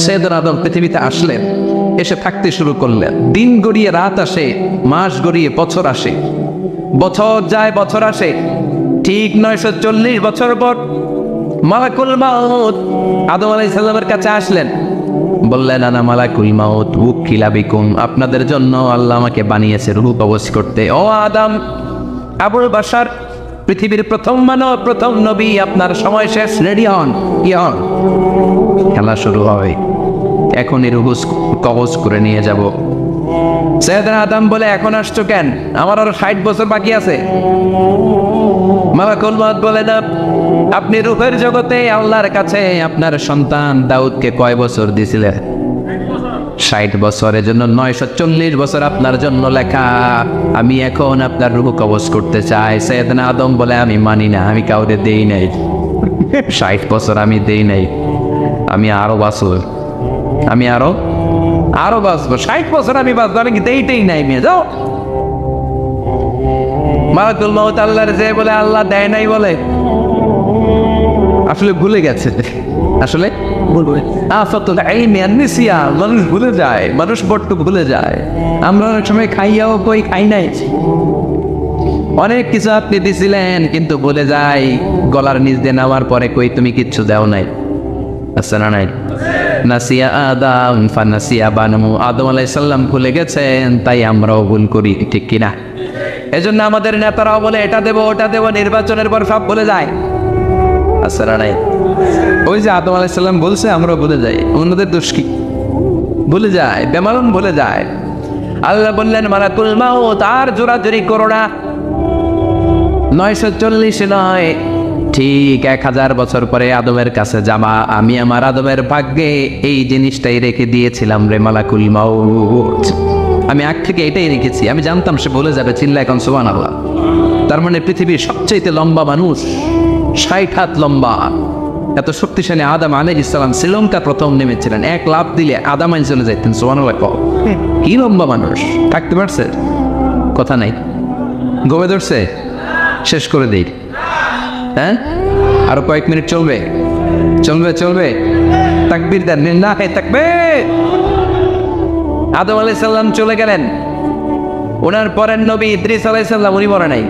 সৈয়দনা আদম পৃথিবীতে আসলেন, এসে থাকতে শুরু করলেন। দিন গড়িয়ে রাত আসে, মাস গড়িয়ে বছর আসে, বছর যায় বছর আসে। ঠিক 940 বছর পর মালাকুল মাউত আদম আলাইহিস সালামের কাছে আসলেন। বললেন, আনা মালাকুল মাউত উকিলা বিকুম, আপনাদের জন্য আল্লাহ আমাকে বানিয়েছে রূহ কবজ করতে। ও আদম, আবুল বাশার, পৃথিবীর প্রথম মানব, প্রথম নবী, আপনার সময় শেষ, রেডি হন। কি হন? খেলা শুরু হয়। এখনই রূহ কবজ করে নিয়ে যাব। সৈয়দনা আদম বলে, এখন আসছো কেন? আমার আরো 60 বছর বাকি আছে। মালাকুল মাউত বলে, না, আপনি রূহের জগতে আল্লাহর কাছে আপনার সন্তান দাউদকে কয় বছর দিয়েছিলেন? 60 বছরের জন্য 940 বছর আপনার জন্য লেখা। আমি এখন আপনার রূহ কবজ করতে চাই। সৈয়দনা আদম বলে, আমি মানি না, আমি কাউকে দেই নাই। 60 বছর আমি দেই নাই, আমি আরো বাঁচব, আমি আরো বাঁচবো। 60 বছর আমি বাঁচবো, আমি দেইতেই নাই। মেয়ে যাও। মালাকুল মাউত আল্লাহর যে বলে, আল্লাহ দেয় নাই বলে। আসলে ভুলে গেছে, আসলে মানুষ ভুলে যায়, মানুষ বড্ড ভুলে যায়। আমরা অনেক সময় খাইয়াও কই খাই নাই। অনেক কিছু আপনি দিছিলেন কিন্তু ভুলে যাই, গলার নিচ দিয়ে নামার পরে কই তুমি কিচ্ছু দাও নাই। আচ্ছা, না নাই? নাসিয়া আদম ফানাসিয়া বানু, আদম আলাইহিস সালাম ভুলে গেছেন, তাই আমরাও ভুল করি, ঠিক কিনা? এজন্য আমাদের নেতারাও বলে এটা দেবো ওটা দেবো, নির্বাচনের পর সব ভুলে যায়। আচ্ছা, না নাই? ওই যে আদম আলাইহিস সালাম বলছে, আমরা ভুলে যাই। অন্যদের দোষ কি? ভুলে যায়, বেমালুম ভুলে যায়। আল্লাহ বললেন, মালাকুল মাউত আর জোরাজুরি করো না। 940 নয়, ঠিক 1000 বছর পরে আদমের কাছে যাবা। আমি আমার আদমের ভাগ্যে এই জিনিসটাই রেখে দিয়েছিলাম রে মালাকুল মাউত। আমি আগ থেকে এটাই রেখেছি, আমি জানতাম সে বলে যাবে। চিল্লা এখন সুবহানাল্লাহ। তার মানে পৃথিবীর সবচেয়ে লম্বা মানুষ, 60 হাত লম্বা, এত শক্তিশালী আদম আলাইহিস সালাম শ্রীলঙ্কা প্রথম নেমেছিলেন। এক লাফ দিলে আদামাইন চলে যাইতেন। সুবহানাল্লাহ। কি লম্বা মানুষ, থাকতে পারছে? কথা নাই, গমে ধরছে। শেষ করে দিই, হ্যাঁ? আরো কয়েক মিনিট চলবে, চলবে চলবে। তাকবীর দেন, না হে তাকবীর। আদম আলাইহিস সালাম চলে গেলেন। ওনার পরের নবী ইদ্রিস আলাইহিস সালাম, উনি মরে নাই।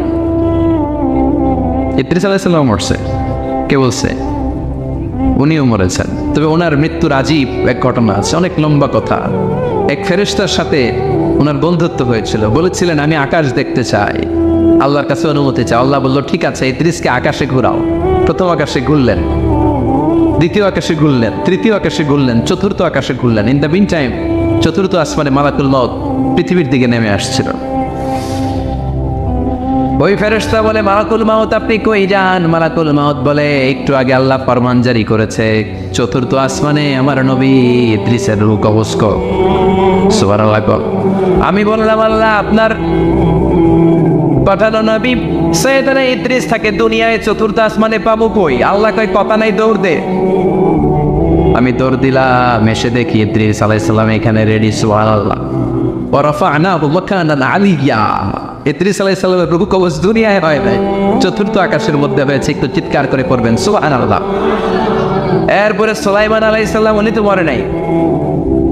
ইদ্রিস আলাইহিস সালাম মরছে, কে বলছে? উনিও মরেছেন। তবে ওনার মৃত্যুর আজীব এক ঘটনা আছে, অনেক লম্বা কথা। এক ফেরেশতার সাথে ওনার বন্ধুত্ব হয়েছিল। বলেছিলেন, আমি আকাশ দেখতে চাই, আল্লাহর কাছে অনুমতি চাই। আল্লাহ বলল, ঠিক আছে, ইদ্রিসকে আকাশে ঘুরাও। প্রথম আকাশে ঘুরলেন, দ্বিতীয় আকাশে ঘুরলেন, তৃতীয় আকাশে ঘুরলেন, চতুর্থ আকাশে ঘুরলেন। ইন দ্য মিন টাইম চতুর্থ আসমানে মালাকুল মাউত পৃথিবীর দিকে নেমে আসছিল। ওই ফেরেশতা বলে, মালাকুল মাউত আপনি কই যান? মালাকুল মাউত বলে, একটু আগে আল্লাহ ফরমান জারি করেছে, চতুর্থ আসমানে আমার নবী ইদ্রিসের রূহ কবজ কর। সুবহানাল্লাহ। আমি বললাম, আল্লাহ আপনার পাঠানো নবী সৈয়দনা ইদ্রিস থাকে দুনিয়ায়, চতুর্থ আসমানে পাবো কই? আল্লাহ কয়, কথা নাই, দৌড় দে। আমি দৌড় দিলাম, এসে দেখি ইদ্রিস আলাইহিস সালাম এখানে রেডি। সুবহানাল্লাহ। ওয়া রাফা'নাহু মাকানান আলিয়্যা। ইদ্রিস আলাইহিস সালামের রূহ কবজ দুনিয়ায় হয় নাই, চতুর্থ আকাশের মধ্যে হয়েছে। একটু চিৎকার করে পড়বেন সুবহানাল্লাহ। এরপরে সুলাইমান আলাইহিস সালাম, উনি তো মরে নাই,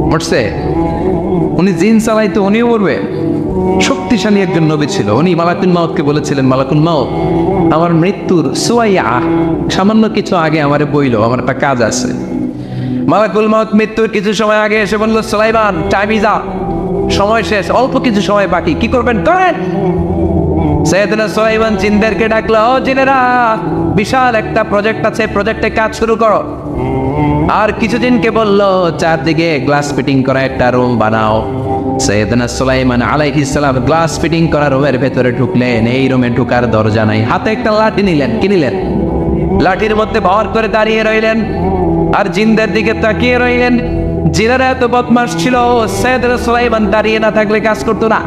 মরছে। উনি জিন চালাইতো, উনিও মরবে। শক্তিশালী একজন নবী ছিল। উনি মালাকুল মাউতকে বলেছিলেন, মালাকুল মাউত আমার মৃত্যুর সুয়াইয়া সামান্য কিছু আগে আমারে বইল, আমার একটা কাজ আছে। মালাকুল মাউত মৃত্যুর কিছু সময় আগে এসে বলল, সুলাইমান টাইম ইজ আপ, সময় শেষ, অল্প কিছু সময় বাকি, কি করবেন করেন। সৈয়দনা সুলাইমান জিনদেরকে ডাকলো, ও জিনেরা, বিশাল একটা প্রজেক্ট আছে, প্রজেক্টে কাজ শুরু করো। আর কিছু জিনকে বলল, চারদিকে গ্লাস ফিটিং করা একটা রুম বানাও। সৈয়দনা সুলাইমান আলাইহিস সালাম গ্লাস ফিটিং করা রুমের ভেতরে ঢুকলেন। এই রুমে ঢুকার দরজা নাই। হাতে একটা লাঠি নিলেন। কি নিলেন? লাঠির মধ্যে ভর করে দাঁড়িয়ে রইলেন আর জিনদের দিকে তাকিয়ে রইলেন। জিনেরা এত বদমাশ ছিল, সৈয়দনা সুলাইমান দাঁড়িয়ে না থাকলে কাজ করতো না।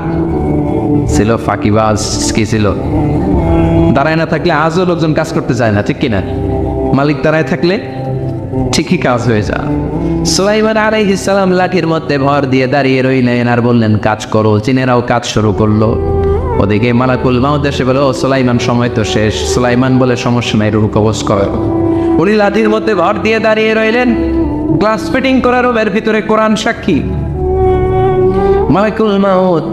ছিল ফাঁকিবাজ। কি ছিল? দাঁড়ায় না থাকলে আজও লোকজন কাজ করতে চায় না, ঠিক কিনা? মালিক দাঁড়ায় থাকলে ঠিকই কাজ হয়ে যায়। সুলাইমান আলাইহিস সালাম লাঠির মধ্যে ভর দিয়ে দাঁড়িয়ে রইলেন আর বললেন, কাজ করো। জিনেরাও কাজ শুরু করলো। ওদিকে মালাকুল মাউত এসে বলে, ও সুলাইমান সময় তো শেষ। সুলাইমান বলে, সমস্যা নাই, রূহ কবজ করো। উনি লাঠির মধ্যে ভর দিয়ে দাঁড়িয়ে রইলেন। গ্লাস ফিটিং করা রুমের ভিতরে কোরআন সাক্ষী। মালাকুল মাউত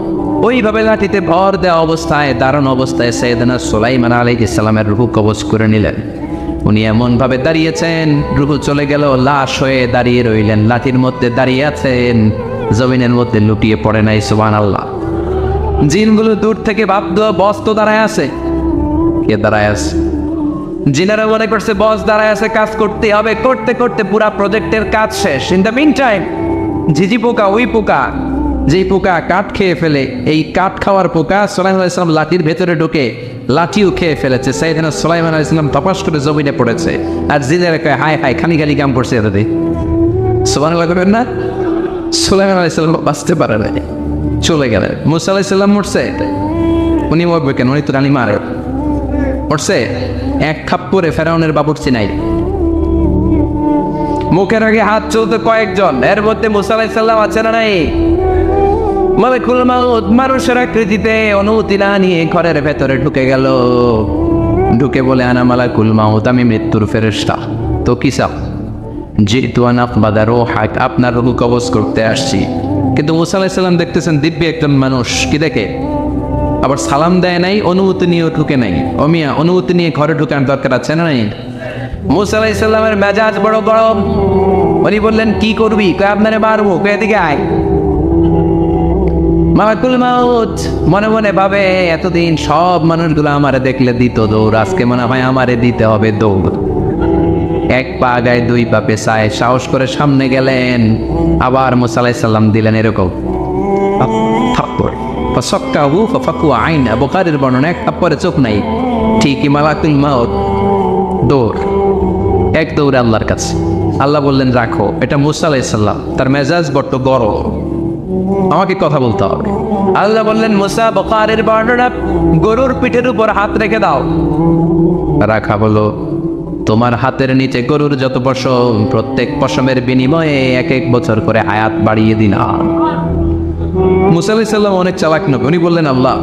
ওইভাবে লাঠিতে ভর দেওয়া অবস্থায়, দারুণ অবস্থায় সাইয়েদনা সুলাইমান আলাইহিস সালামের রূহ কবজ করে নিলেন। উনি এমন ভাবে দাঁড়িয়েছেন, রূহ চলে গেল, লাশ হয়ে দাঁড়িয়ে রইলেন। লাঠির মধ্যে দাঁড়িয়ে আছেন, জমিনের মধ্যে লুটিয়ে পড়ে নাই। সুবহানাল্লাহ। জিনগুলো দূর থেকে ভাবতো বস তো দাঁড়ায় আছে। কে দাঁড়ায় আছে? জিনারা মনে করছে বস দাঁড়ায় আছে, কাজ করতে হবে। করতে করতে পুরা প্রজেক্টের কাজ শেষ। ইন দ্য মিন টাইম ঝিঝি পোকা, ওই পোকা যেই পোকা কাঠ খেয়ে ফেলে, এই কাঠ খাওয়ার পোকা সুলাইমান আলাইহিস সালাম লাঠির ভেতরে ঢুকে লাঠিও খেয়ে ফেলেছে। সাইয়েদনা সুলাইমান আলাইহিস সালাম তপাস করে জমিনে পড়েছে। আর জিনেরা কয় হায় হায়, খালি খালি কাম করছে এতদিন। সুবহানাল্লাহ করবেন না? সুলাইমান আলাইহিস সালাম বাঁচতে পারে না, চলে গেলেন। মুসা আলাইহিস সালাম মরছে, উনি মরবে কেন? উনি তো রানী মারে মরছে। এক খাপ্পরে ফেরাউনের বাবুর্চি নাই, মুখের আগে হাত চলতে কয়েকজন, এর মধ্যে মুসা আলাইহিস সালাম আছে না নাই? মালাকুল মাউত মানুষের আকৃতিতে অনুমতি না নিয়ে ঘরের ভেতরে ঢুকে গেল। ঢুকে বলে আনা মালাকুল মাউত, আমি মৃত্যুর ফেরেশতা। তো কি চাও? জিতু আন আকবাদা রূহাক, আপনার রূহ কবজ করতে আসছি। কিন্তু মুসা আলাইহিস সালাম দেখতেছেন দিব্যি একজন মানুষ, কি দেখে? আবার সালাম দেয় নাই, অনুমতি নিয়েও ঢুকে নাই। অমিয়া অনুমতি নিয়ে ঘরে ঢুকার দরকার আছে না নাই? মুসা আলাইহিস সালামের মেজাজ বড় গরম। উনি বললেন কি করবি? কয় আপনারে মারবো। কয় এদিকে আয়। মালাকুল মাউত মনে মনে ভাবে এতদিন সব মানুষগুলো আমারে দেখলে দিত দৌড়, আজকে মনে হয় আমারে দিতে হবে দৌড়। এক পা গায়ে দুই পা পেছায় সাহস করে সামনে গেলেন। আবার মুসা আলাইহিস সালাম দিলেন এরকম থাপ্পড়। ফাসাক্কাহু ফাফাকু আইনা, বুখারীর বর্ণনা, এক থাপ্পড়ে চোখ নাই। ঠিকই মালাকুল মাউত দৌড়, এক দৌড়ে আল্লাহর কাছে। আল্লাহ বললেন রাখো, এটা মুসা আলাইহিস সালাম, তার মেজাজ বড্ড গরম, আমাকে কথা বলতে হবে। আল্লাহ বললেন মুসা, বুখারীর বর্ণনা, গরুর পিঠের উপর হাত রেখে দাও। রাখা হলো। তোমার হাতের নিচে গরুর যত পশম, প্রত্যেক পশমের বিনিময়ে এক এক বছর করে হায়াত বাড়িয়ে দিলাম। মুসা আলাইহিস সালাম অনেক চালাক নবী। উনি বললেন আল্লাহ,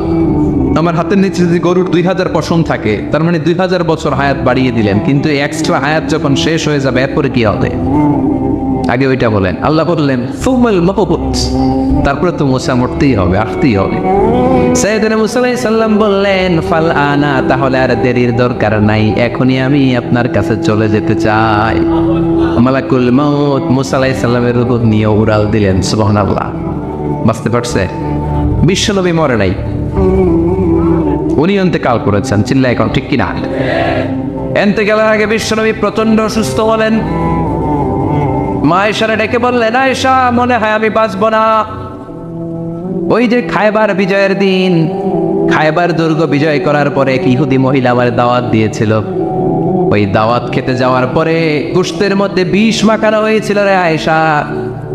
আমার হাতের নিচে যদি গরুর 2000 পশম থাকে, তার মানে 2000 বছর হায়াত বাড়িয়ে দিলেন। কিন্তু এক্সট্রা হায়াত যখন শেষ হয়ে যাবে এরপরে কি হবে? আগে ওইটা বলেন। আল্লাহ বললেন ফুমাল মাবুত, তারপরে তো মুসা মরতেই হবে, আসতেই হবে। সাইয়েদনা মুসা আলাইহিস সালাম বললেন ফাল আনা, তাহলে আর দেরির দরকার নাই, এখনই আমি আপনার কাছে চলে যেতে চাই। মালাকুল মাউত মুসা আলাইহিস সালামের রূহ নিয়ে উড়াল দিলেন। সুবহানাল্লাহ। বুঝতে পারছে? বিশ্বনবী মরে নাই, উনি ইন্তেকাল করেছেন। চিল্লা এখন ঠিক কিনা? ইন্তেকালের আগে বিশ্বনবী প্রচন্ড অসুস্থ হলেন। মা আয়েশারে ডেকে বললেন, আয়েশা মনে হয় আমি বাঁচবো না। ওই যে খায়বার বিজয়ের দিন, খায়বার দুর্গ বিজয় করার পরে এক ইহুদি মহিলা আমার দাওয়াত দিয়েছিল। ওই দাওয়াত খেতে যাওয়ার পরে গোশতের মধ্যে বিষ মাখানো হয়েছিল রে আয়েশা।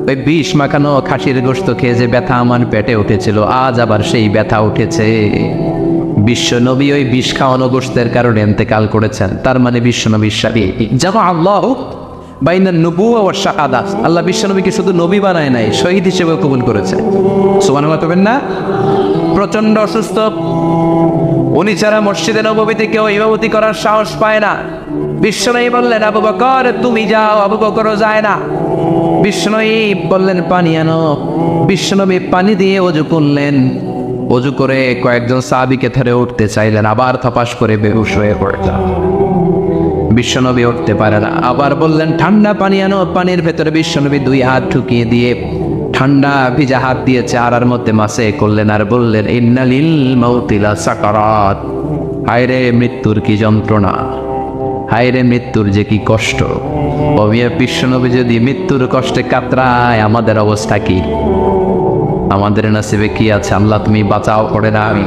ওই বিষ মাখানো খাসির গোশত খেয়ে যে ব্যথা আমার পেটে উঠেছিল, আজ আবার সেই ব্যথা উঠেছে। বিশ্ব নবী ওই বিষ খাওয়ানো গোশতের কারণে ইন্তেকাল করেছেন। তার মানে বিশ্ব নবীর সাথে যখন আল্লাহ বাইনা নবুওয়া ওয়া শাহাদাত, আল্লাহ বিশ্বনবীকে শুধু নবী বানায় নাই, শহীদ হিসেবে কবুল করেছে। সুবহানাল্লাহ করবেন না? প্রচন্ড অসুস্থ, উনি ছাড়া মসজিদে নববীতে কেউ ইমামতি করার সাহস পায় না। বিশ্বনবী বললেন আবু বকর তুমি যাও, আবু বকরও যায় না। বিশ্বনবী বললেন পানি আনো। বিশ্বনবী পানি দিয়ে ওযু করলেন। ওযু করে কয়েকজন সাহাবীকে ধরে উঠতে চাইলেন, আবার থপাস করে বেহুশ হয়ে পড়লেন। বিশ্বনবী উঠতে পারে না। আবার বললেন ঠান্ডা পানি আনো। পানির ভেতরে বিশ্বনবী 2 হাত ঢুকিয়ে দিয়ে ঠান্ডা ভিজা হাত দিয়ে চেহারার মধ্যে মাসে করলেন আর বললেন ইন্নালিল মাউতি লা সাকারাত, হায়রে মৃত্যুর কি যন্ত্রণা, হায়রে মৃত্যুর যে কি কষ্ট। অবিয়া বিশ্বনবী যদি মৃত্যুর কষ্টে কাতরায়, আমাদের অবস্থা কি? আমাদের নসিবে কি আছে? আল্লাহ তুমি বাঁচাও করে না। আমি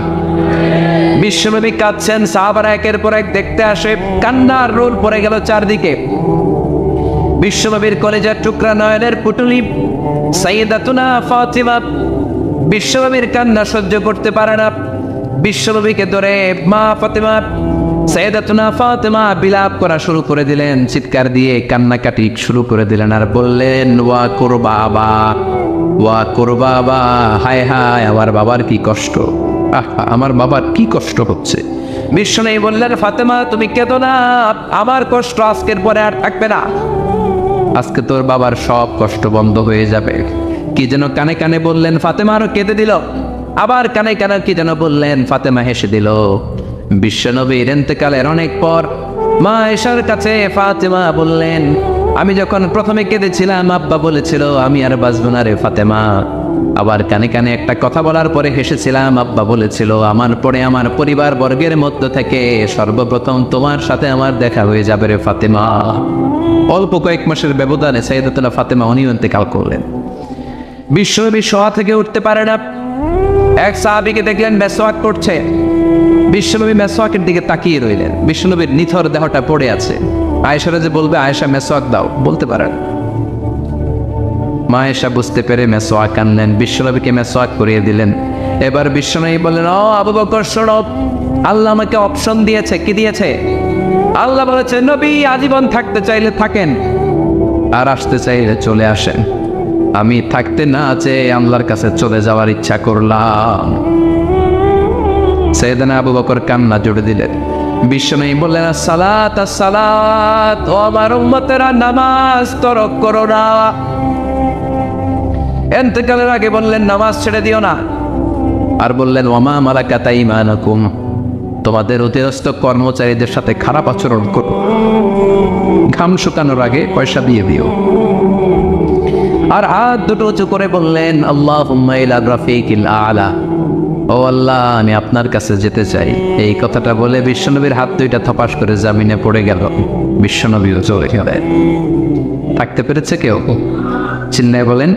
বিশ্বনবী কাঁদছেন, সাহাবারা একের পর এক দেখতে আসে, কান্নার রোল পড়ে গেল চারদিকে। বিশ্বনবীর কলেজার টুকরা নয়নের পুটুলি সাইয়েদাতুনা ফাতিমা বিশ্বনবীর কান্না সহ্য করতে পারে না। বিশ্বনবীকে ধরে মা ফাতিমা, সাইয়েদাতুনা ফাতিমা বিলাপ করা শুরু করে দিলেন, চিৎকার দিয়ে কান্নাকাটি শুরু করে দিলেন আর বললেন ওয়া কুরবাবা, ওয়া কুরবাবা, হায় হায় আমার বাবার কি কষ্ট, আমার বাবার কি কষ্ট হচ্ছে। বিশ্বনবী বললেন ফাতেমা তুমি কেঁদো না, আমার কষ্ট আজকের পরে আর থাকবে না। আজকে তোর বাবার সব কষ্ট বন্ধ হয়ে যাবে। কি যেন কানে কানে বললেন, ফাতেমা আরো কেঁদে দিল। আবার কানে কানে কি যেন বললেন, ফাতেমা হেসে দিল। বিশ্বনবীর ইন্তেকালের অনেক পর মা আয়েশার কাছে ফাতেমা বললেন, আমি যখন প্রথমে কেঁদেছিলাম আব্বা বলেছিল আমি আর বাঁচব না রে ফাতেমা। আবার কানে কানে একটা কথা বলার পরে হেসেছিলাম, আব্বা বলেছিল আমার পরে আমার পরিবার বর্গের মধ্য থেকে সর্বপ্রথম তোমার সাথে আমার দেখা হয়ে যাবে রে ফাতেমা। অল্প কয়েক মাসের ব্যবধানে সাইয়েদাতুনা ফাতেমা উনিও ইন্তেকাল করলেন। বিশ্বনবী শোয়া থেকে উঠতে পারে না। এক সাহাবীকে দেখলেন মেসওয়াক করছে। বিশ্বনবী মেসওয়াকের দিকে তাকিয়ে রইলেন। বিশ্বনবীর নিথর দেহটা পড়ে আছে। আয়েশারা যে বলবে আয়েশা মেসওয়াক দাও, বলতে পারেন। মা আয়েশা বুঝতে পেরে মেসওয়াক আনলেন, বিশ্বনবীকে মেসওয়াক করিয়ে দিলেন। এবার বিশ্বনবী বললেন, ও আবু বকর শোনো, আল্লাহ আমাকে অপশন দিয়েছে। কি দিয়েছে? আল্লাহ বলেছে নবী আজীবন থাকতে চাইলে থাকেন, আর আসতে চাইলে চলে আসেন। আমি থাকতে না চেয়ে আল্লাহর কাছে চলে যাওয়ার ইচ্ছা করলাম। সাইয়েদনা আবু বকর কান্না জুড়ে দিলেন। বিশ্বনবী বললেন, আসসালাত আসসালাত, ও আমার উম্মতেরা নামাজ তরক করো না। ইন্তেকালের আগে বললেন নামাজ ছেড়ে দিও না। আর বললেন, ওয়ামা মালাকাত আইমানুকুম, তোমাদের অধীনস্থ কর্মচারীদের সাথে খারাপ আচরণ করো। ঘাম শুকানোর আগে পয়সা দিয়ে দিও। আর হাত দুটো উঁচু করে বললেন, আল্লাহুম্মা ইলা রাফিকিল আলা, ও আল্লাহ আমি আপনার কাছে যেতে চাই। এই কথাটা বলে বিশ্বনবীর হাত দুইটা থপাস করে জামিনে পড়ে গেল। বিশ্বনবীও চলে গেলেন। থাকতে পেরেছে কেউ? চিন্নায় বলেন।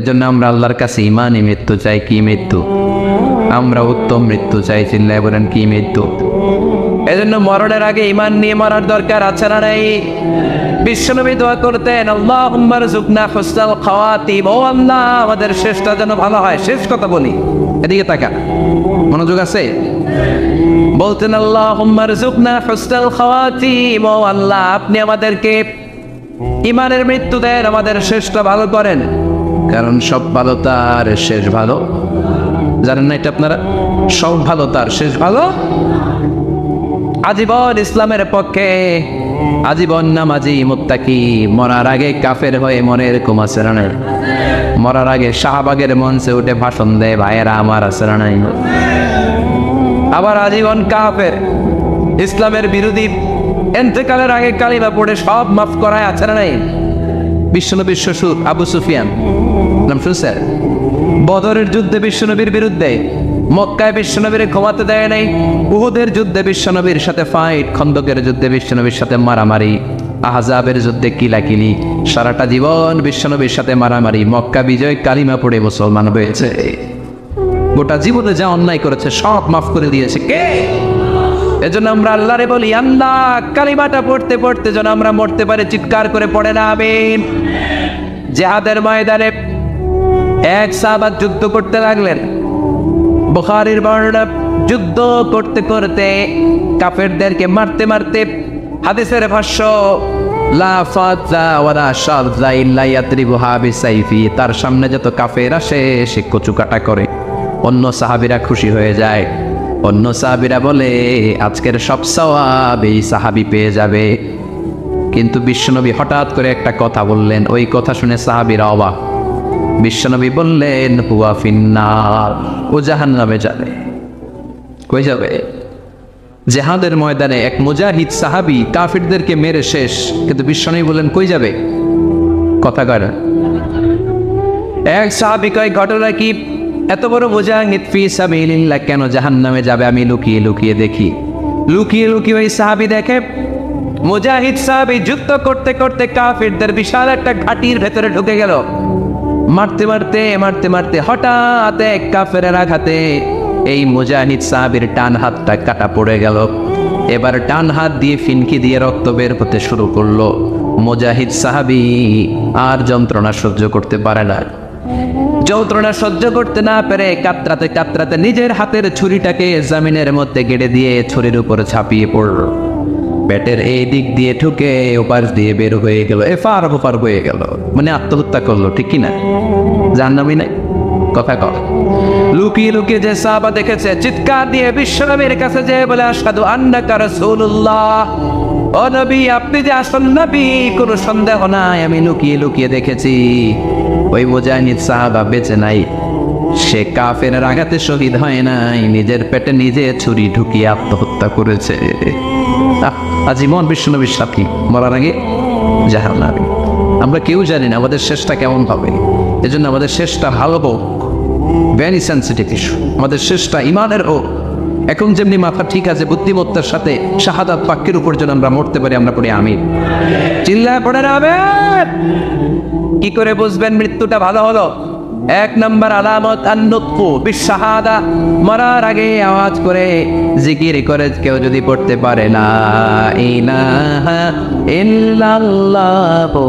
এজন্য আমরা আল্লাহর কাছে ইমানই মৃত্যু চাই। কি মৃত্যু? আমরা উত্তম মৃত্যু চাই। চিন্নায় বলেন কি মৃত্যু? এজন্য মরণের আগে ইমান নিয়ে মরার দরকার আছে না নাই? বিশ্বনবী দোয়া করতেন, আল্লাহুম্মা রযুকনা হুসনাল খাওয়াতিম, ও আল্লাহ আমাদের শেষটা যেন ভালো হয়। শেষ কথা বলি, এদিকে তাকা, মনোযোগ আছে? বলতেন, আল্লাহুম্মা রযুকনা হুসনাল খাওয়াতিম, ও আল্লাহ আপনি আমাদেরকে ইমানের মৃত্যু দেন, আমাদের শেষটা ভালো করেন। কারণ সব ভালো তার শেষ ভালো। জানেন না এটা আপনারা? সব ভালো তার শেষ ভালো। আজীবন ইসলামের পক্ষে, আজীবন নামাজি মুত্তাকি, মরার আগে কাফের হয়ে মনে এরকম আছে না? মরার আগে শাহবাগের মঞ্চে উঠে ভাষণ দেয়, ভাইয়েরা আমার আছে না নাই? আবার আজীবন কাফের, ইসলামের বিরোধী, ইন্তেকালের আগে কালিমা পড়ে সব মাফ করায় আছে না নাই? বিশ্বনবীর শ্বশুর আবু সুফিয়ান, নাম শুনছেন? বদরের যুদ্ধে বিশ্বনবীর বিরুদ্ধে, মক্কায় বিশ্বনবীর ঘুমাতে দেয় নাই, উহুদের যুদ্ধে বিশ্বনবীর সাথে ফাইট, খন্দকের যুদ্ধে বিশ্বনবীর সাথে মারামারি, আহজাবের যুদ্ধে কিলাকিলি, সারাটা জীবন বিশ্বনবীর সাথে মারামারি, মক্কা বিজয় কালিমা পড়ে মুসলমান হয়েছে। গোটা জীবনে যা অন্যায় করেছে সব মাফ করে দিয়েছে কে? এজন্য আমরা আল্লাহরে বলি, আল্লাহ কালিমাটা পড়তে পড়তে যেন আমরা মরতে পারি। চিৎকার করে পড়ে না আমিন। জিহাদের ময়দানে এক সাহাবা যুদ্ধ করতে লাগলেন। বুখারীর বর্ণনা, যুদ্ধ করতে করতে কাফেরদেরকে মারতে মারতে, হাদিসের ভাষ্য, লা ফাযা ওয়ালা শাযা ইল্লা ইয়াতরিবুহা বিসাইফি, তার সামনে যত কাফের আসে সে কচু কাটা করে। অন্য সাহাবীরা খুশি হয়ে যায়। অন্য সাহাবীরা বলে আজকের সব সওয়াব এই সাহাবী পেয়ে যাবে। কিন্তু বিশ্বনবী হঠাৎ করে একটা কথা বললেন, ওই কথা শুনে সাহাবীরা অবাক। বিশ্বনবী বললেন, হুয়া ফিন্নার, ও জাহান্নামে যাবে। কই যাবে? জিহাদের ময়দানে এক মুজাহিদ সাহাবী কাফিরদেরকে মেরে শেষ, কিন্তু বিশ্বনবী বললেন কই যাবে? কথা কয় না। এক সাহাবী কয়, ঘটনা কি? এত বড় মুজাহিদ ফি সাবিলিল্লাহ কেন জাহান্নামে যাবে? আমি লুকিয়ে লুকিয়ে দেখি। লুকিয়ে লুকিয়ে ওই সাহাবী দেখে, মুজাহিদ সাহাবী যুদ্ধ করতে করতে কাফিরদের বিশাল একটা ঘাটির ভেতরে ঢুকে গেল। মারতে মারতে মারতে মারতে হঠাৎ এক কাফেরের আঘাতে এই মুজাহিদ সাহাবীর ডান হাতটা কাটা পড়ে গেল। এবার ডান হাত দিয়ে ফিনকি দিয়ে রক্ত বের হতে শুরু করলো। মুজাহিদ সাহাবী আর যন্ত্রণা সহ্য করতে পারে না। যন্ত্রণা সহ্য করতে না পেরে কাতরাতে কাতরাতে নিজের হাতের ছুরিটাকে জমিনের মধ্যে গেড়ে দিয়ে ছুরির উপরে ছাপিয়ে পড়ল। পেটের এই দিক দিয়ে ঢুকে ওপাশ দিয়ে বের হয়ে গেল, এফার ওপার হয়ে গেল, মানে আত্মহত্যা করলো। ঠিক কিনা? জাহান্নামী নাই? কথা কর। লুকিয়ে লুকিয়ে যে সাহাবা দেখেছে চিৎকার দিয়ে বিশ্বনবীর কাছে যেয়ে বলে আশহাদু আন্নাকা রাসূলুল্লাহ, ও নবী আপনি যে আসল নবী কোনো সন্দেহ নাই, আমি লুকিয়ে লুকিয়ে দেখেছি। ওই মুজাহিদ সাহাবা বেঁচে নাই, সে কাফেরের আঘাতে শহীদ হয় নাই, নিজের পেটে নিজে ছুরি ঢুকিয়ে আত্মহত্যা করেছে। আজীবন বিশ্বনবীর সাথী, মরার আগে জাহান্নামী। আমরা কেউ জানি না আমাদের শেষটা কেমন হবে, এজন্য আমাদের শেষটা ভালো হোক, ভেরি সেন্সিটিভ ইস্যু। আমাদের শেষটা ইমানের হোক। এখন যেমনি মাথা ঠিক আছে, বুদ্ধিমত্তার সাথে শাহাদাত বাক্যের উপর যেন আমরা মরতে পারি, আমরা পড়ি আমিন। চিল্লায় পড়ে যাবে। কি করে বুঝবেন মৃত্যুটা ভালো হলো? এক নম্বর আলামত আন-নুতকু বিশ-শাহাদা, মরার আগে আওয়াজ করে জিকির করে কেউ যদি পড়তে পারে লা ইলাহা ইল্লাল্লাহু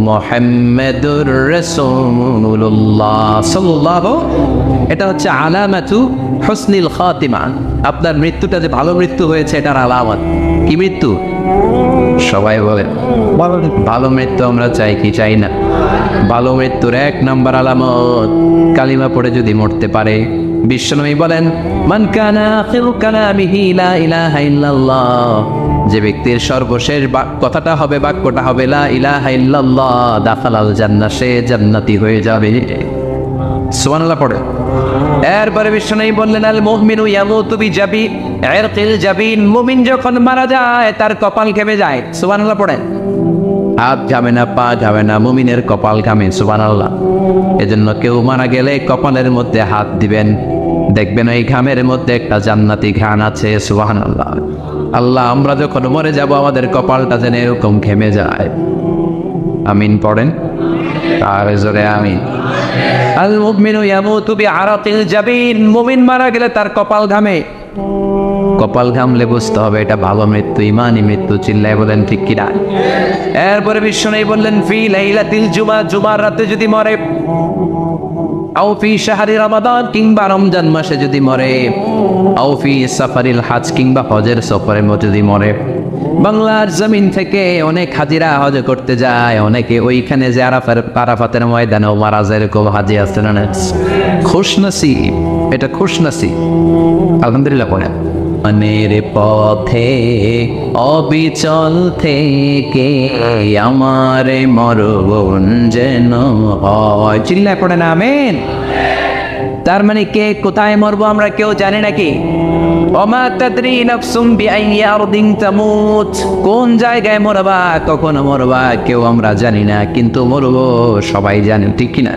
মুহাম্মাদুর রাসূলুল্লাহ সাল্লাল্লাহু, এটা হচ্ছে আলামাতু হুসনিল খাতিমা। আপনার মৃত্যুটা যে ভালো মৃত্যু হয়েছে এটার আলামত। কি মৃত্যু? সবাই বলেন ভালো মৃত্যু আমরা চাই কি চাই না? ভালো মৃত্যুর এক নম্বর আলামত কালিমা পড়ে যদি মরতে পারে। বিশ্বনবী বলেন মান কানা আখিরু কালামিহি লা ইলাহা ইল্লাল্লাহ, যে ব্যক্তির সর্বশেষ কথাটা হবে, বাক্যটা হবে লা ইলাহা ইল্লাল্লাহ, দাখালাল জান্নাহ, সে জান্নাতি হয়ে যাবে। সুবহানাল্লাহ পড়ে। এরপরে বিশ্বনবী বললেন আল মুমিনু ইয়ামুতু বিজাবি ইরকিল জাবিন, মুমিন যখন মারা যায় তার কপাল ঘেমে যায়। সুবহানাল্লাহ পড়েন। হাত ঘামে না, পা ঘামে না, মুমিনের কপাল ঘামে। সুবহানাল্লাহ। এজন্য কেউ মারা গেলে কপালের মধ্যে হাত দিবেন, দেখবেন ওই ঘামের মধ্যে একটা জান্নাতি ঘ্রাণ আছে। সুবহানাল্লাহ। আল্লাহ আমরা যখন মরে যাব আমাদের কপালটা যেন এরকম ঘেমে যায়। আমিন পড়েন আর জোরে আমিন। আল মুমিনু ইয়ামুতু বিআরাকিল জাবিন, মুমিন মারা গেলে তার কপাল ঘামে। কপাল ঘামলে বুঝতে হবে এটা ভালো মৃত্যু, ইমানি মৃত্যু। চিল্লায় বলেন ঠিক কিনা? এরপরে বিশ্বনবী বললেন ফি লাইলাতিল জুমা, জুমার রাতে যদি মরে, আও ফি শাহরি রমাদান, কিংবা রমজান মাসে যদি মরে, আও ফি সাফারিল হজ, কিংবা হজের সফরে যদি মরে। বাংলার জমিন থেকে অনেক হাজিরা হজ করতে যায়, অনেকে ওইখানে যে আরাফাতের ময়দানেও মারা যায়, এরকম হাজি আছে না? খুশনসিব, এটা খুশনসিব। আলহামদুলিল্লাহ পড়েন। মনের পথে অবিচল থেকে আমার মরণ যেন হয়। চিল্লায় পড়েন আমিন। তার মানে কে কোথায় মরবো আমরা কেউ জানি নাকি? ওমা তাদরি নাফসুম বিআইয়ি আরদিন তামুত, কোন জায়গায় মরবা, কখন মরবা কেউ আমরা জানি না, কিন্তু মরবো সবাই জানে, ঠিক কিনা?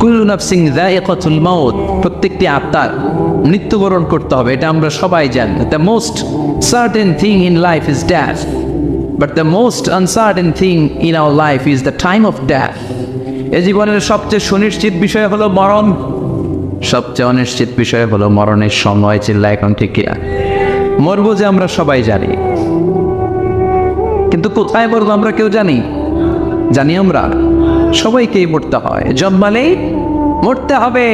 কুল্লু নাফসিন যায়িকাতুল মাউত, প্রত্যেকটি আত্মার মৃত্যুবরণ করতে হবে, এটা আমরা সবাই জানি। The most certain thing in life is death, but the most uncertain thing in our life is the time of death. এই জীবনের সবচেয়ে সুনিশ্চিত বিষয় হলো মরণ, সবচেয়ে অনিশ্চিত বিষয় হলো মরণের সময়। চিল্লা এখন ঠিক কিনা? মরবো যে আমরা সবাই জানি, কিন্তু কোথায় মরবো আমরা কেউ জানি? জানি আমরা সবাইকেই মরতে হয়, জন্মালেই মরতে হবে,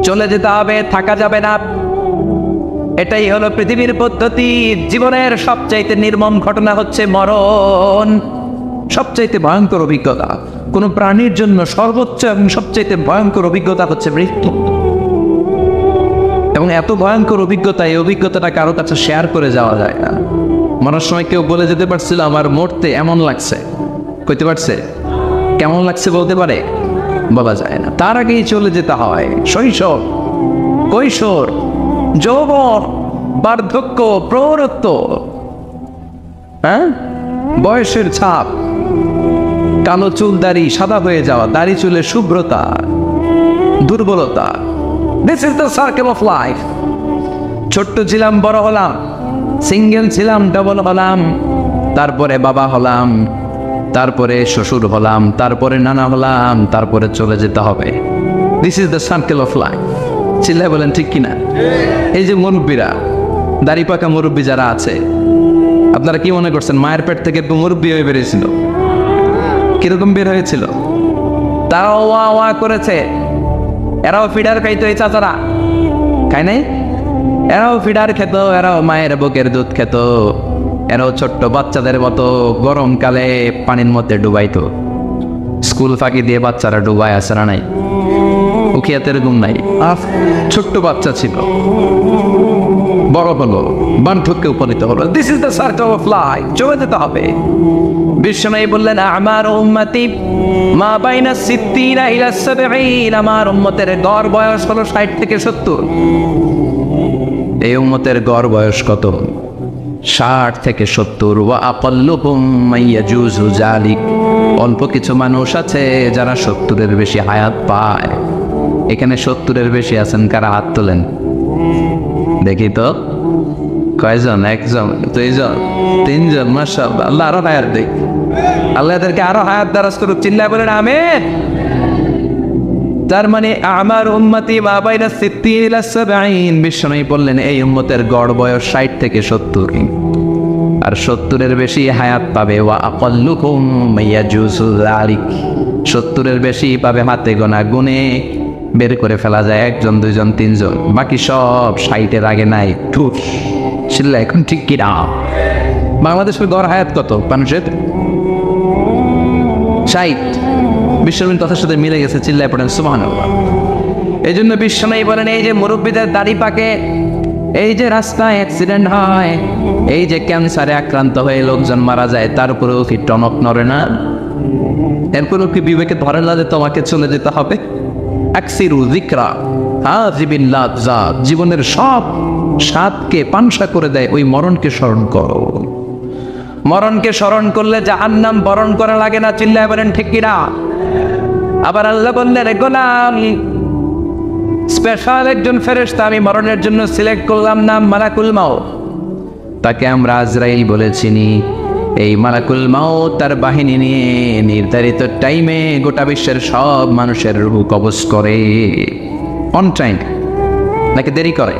চলে যেতে হবে, থাকা যাবে না। এটাই হলো পৃথিবীর পদ্ধতি। জীবনের সবচাইতে নির্মম ঘটনা হচ্ছে মরণ, সবচাইতে ভয়ঙ্কর অভিজ্ঞতা। কোন প্রাণীর জন্য সর্বোচ্চ এবং সবচাইতে ভয়ঙ্কর অভিজ্ঞতা হচ্ছে মৃত্যু। এবং এত ভয়ঙ্কর অভিজ্ঞতা, এই অভিজ্ঞতাটা কারো কাছে শেয়ার করে যাওয়া যায় না। মরার সময় কেউ বলে যেতে পারছিল আমার মরতে এমন লাগছে, কইতে পারছে? কেমন লাগছে বলতে পারে? বলা যায় না। তার আগেই চলে যেতে হয় শৈশব, কৈশোর, যৌবন, বার্ধক্য, প্রৌঢ়ত্ব, বয়সের ছাপ, কালো চুল দাড়ি সাদা হয়ে যাওয়া, দাড়ি চুলের শুভ্রতা, দুর্বলতা। This is the circle of life. ছোট্ট ছিলাম, বড় হলাম, সিঙ্গেল ছিলাম, ডবল হলাম, তারপরে বাবা হলাম, তারপরে শ্বশুর হলাম, তারপরে নানা হলাম, তারপরে চলে যেতে হবে। This is the circle of life. চিল্লায় বলেন ঠিক কিনা? এই যে মুরব্বীরা, দাড়ি পাকা মুরব্বী যারা আছে, আপনারা কি মনে করছেন মায়ের পেট থেকে মুরব্বী হয়ে বেরিয়েছিল? কিরকম বের হয়েছিল? তারাও ওয়া ওয়া করেছে, এরাও ফিডার খাইতো, এই চাচারা খায় নাই? এরাও ফিডার খেত, এরাও মায়ের বুকের দুধ খেত, এরাও ছোট্ট বাচ্চাদের মতো গরমকালে পানির মধ্যে ডুবাইতো। স্কুল ফাঁকি দিয়ে বাচ্চারা ডুবায়, আসে না নাই? উখিয়াতে এরকম নাই। ছোট্ট বাচ্চা ছিল, বড় হলো, বার্ধক্যে উপনীত হলো। This is the circle of life, চলে যেতে হবে। বিশ্বনবী বললেন, আমার উম্মতি মা বাইনা সিত্তিনা ইলা সাবঈন, আমার উম্মতের গড় বয়স হলো 60 থেকে 70। এই উম্মতের গড় বয়স কত? 60 থেকে 70। ওয়া আকাল্লুহুম মাইয়াজুজু যালিক, অল্প কিছু মানুষ আছে যারা 70-এর বেশি হায়াত পায়। এখানে 70-এর বেশি আছেন কারা? হাত তোলেন দেখি তো। কয়জন? একজন, দুইজন, তিনজন? মাশাআল্লাহ, আল্লাহ আরো হায়াত দেখ, আল্লাহ এদেরকে আরো হায়াত দারাজ করুক। চিল্লায় বলেন আমিন। তার মানে আমার উম্মতি মা বাইনা সিত্তিন ইলা সাবঈন, বিশ্বনবী বললেন এই উম্মতের গড় বয়স 60 থেকে 70, আর 70-এর বেশি হায়াত পাবে। ওয়া আকাল্লুকুম মাইয়াজুজু যালিক, 70-এর বেশি পাবে হাতে গোনা, গুনে বের করে ফেলা যায় 1 জন 2 জন 3 জন, বাকি সব 60-এর আগে নাই। চিল্লা এখন ঠিক কি না? বাংলাদেশের গড় হায়াত কত মানুষের? 60। বিশ্বনবীর কথার সাথে মিলে গেছে, চিল্লায় পড়েন সুবহানাল্লাহ। এই জন্য বিশ্বনবী বলেন, এই যে মুরব্বীদের দাড়ি পাকে, এই যে রাস্তায় অ্যাক্সিডেন্ট হয়, এই যে ক্যান্সারে আক্রান্ত হয়ে লোকজন মারা যায়, তার উপরেও কি টনক নড়ে না? এরপরেও কি বিবেকে ধরে না যে তোমাকে চলে যেতে হবে? আকসিরু যিকরা হাযিবিল লাযযাত, জীবনের সব স্বাদকে পানসা করে দেয় ওই মরণকে স্মরণ করো। মরণকে স্মরণ করলে জাহান্নাম বরণ করা লাগে না। চিল্লায় বলেন ঠিক কিনা? আবার আল্লাহ বললেন, গোলাম, স্পেশাল একজন ফেরেশতা আমি মরণের জন্য সিলেক্ট করলাম, নাম মালাকুল মাউত। তাকে আমরা আজরাইল বলে চিনি। এই মালাকুল মাউত তার বাহিনী নিয়ে নির্ধারিত টাইমে গোটা বিশ্বের সব মানুষের রূহ কবজ করে। অন টাইম নাকি দেরি করে?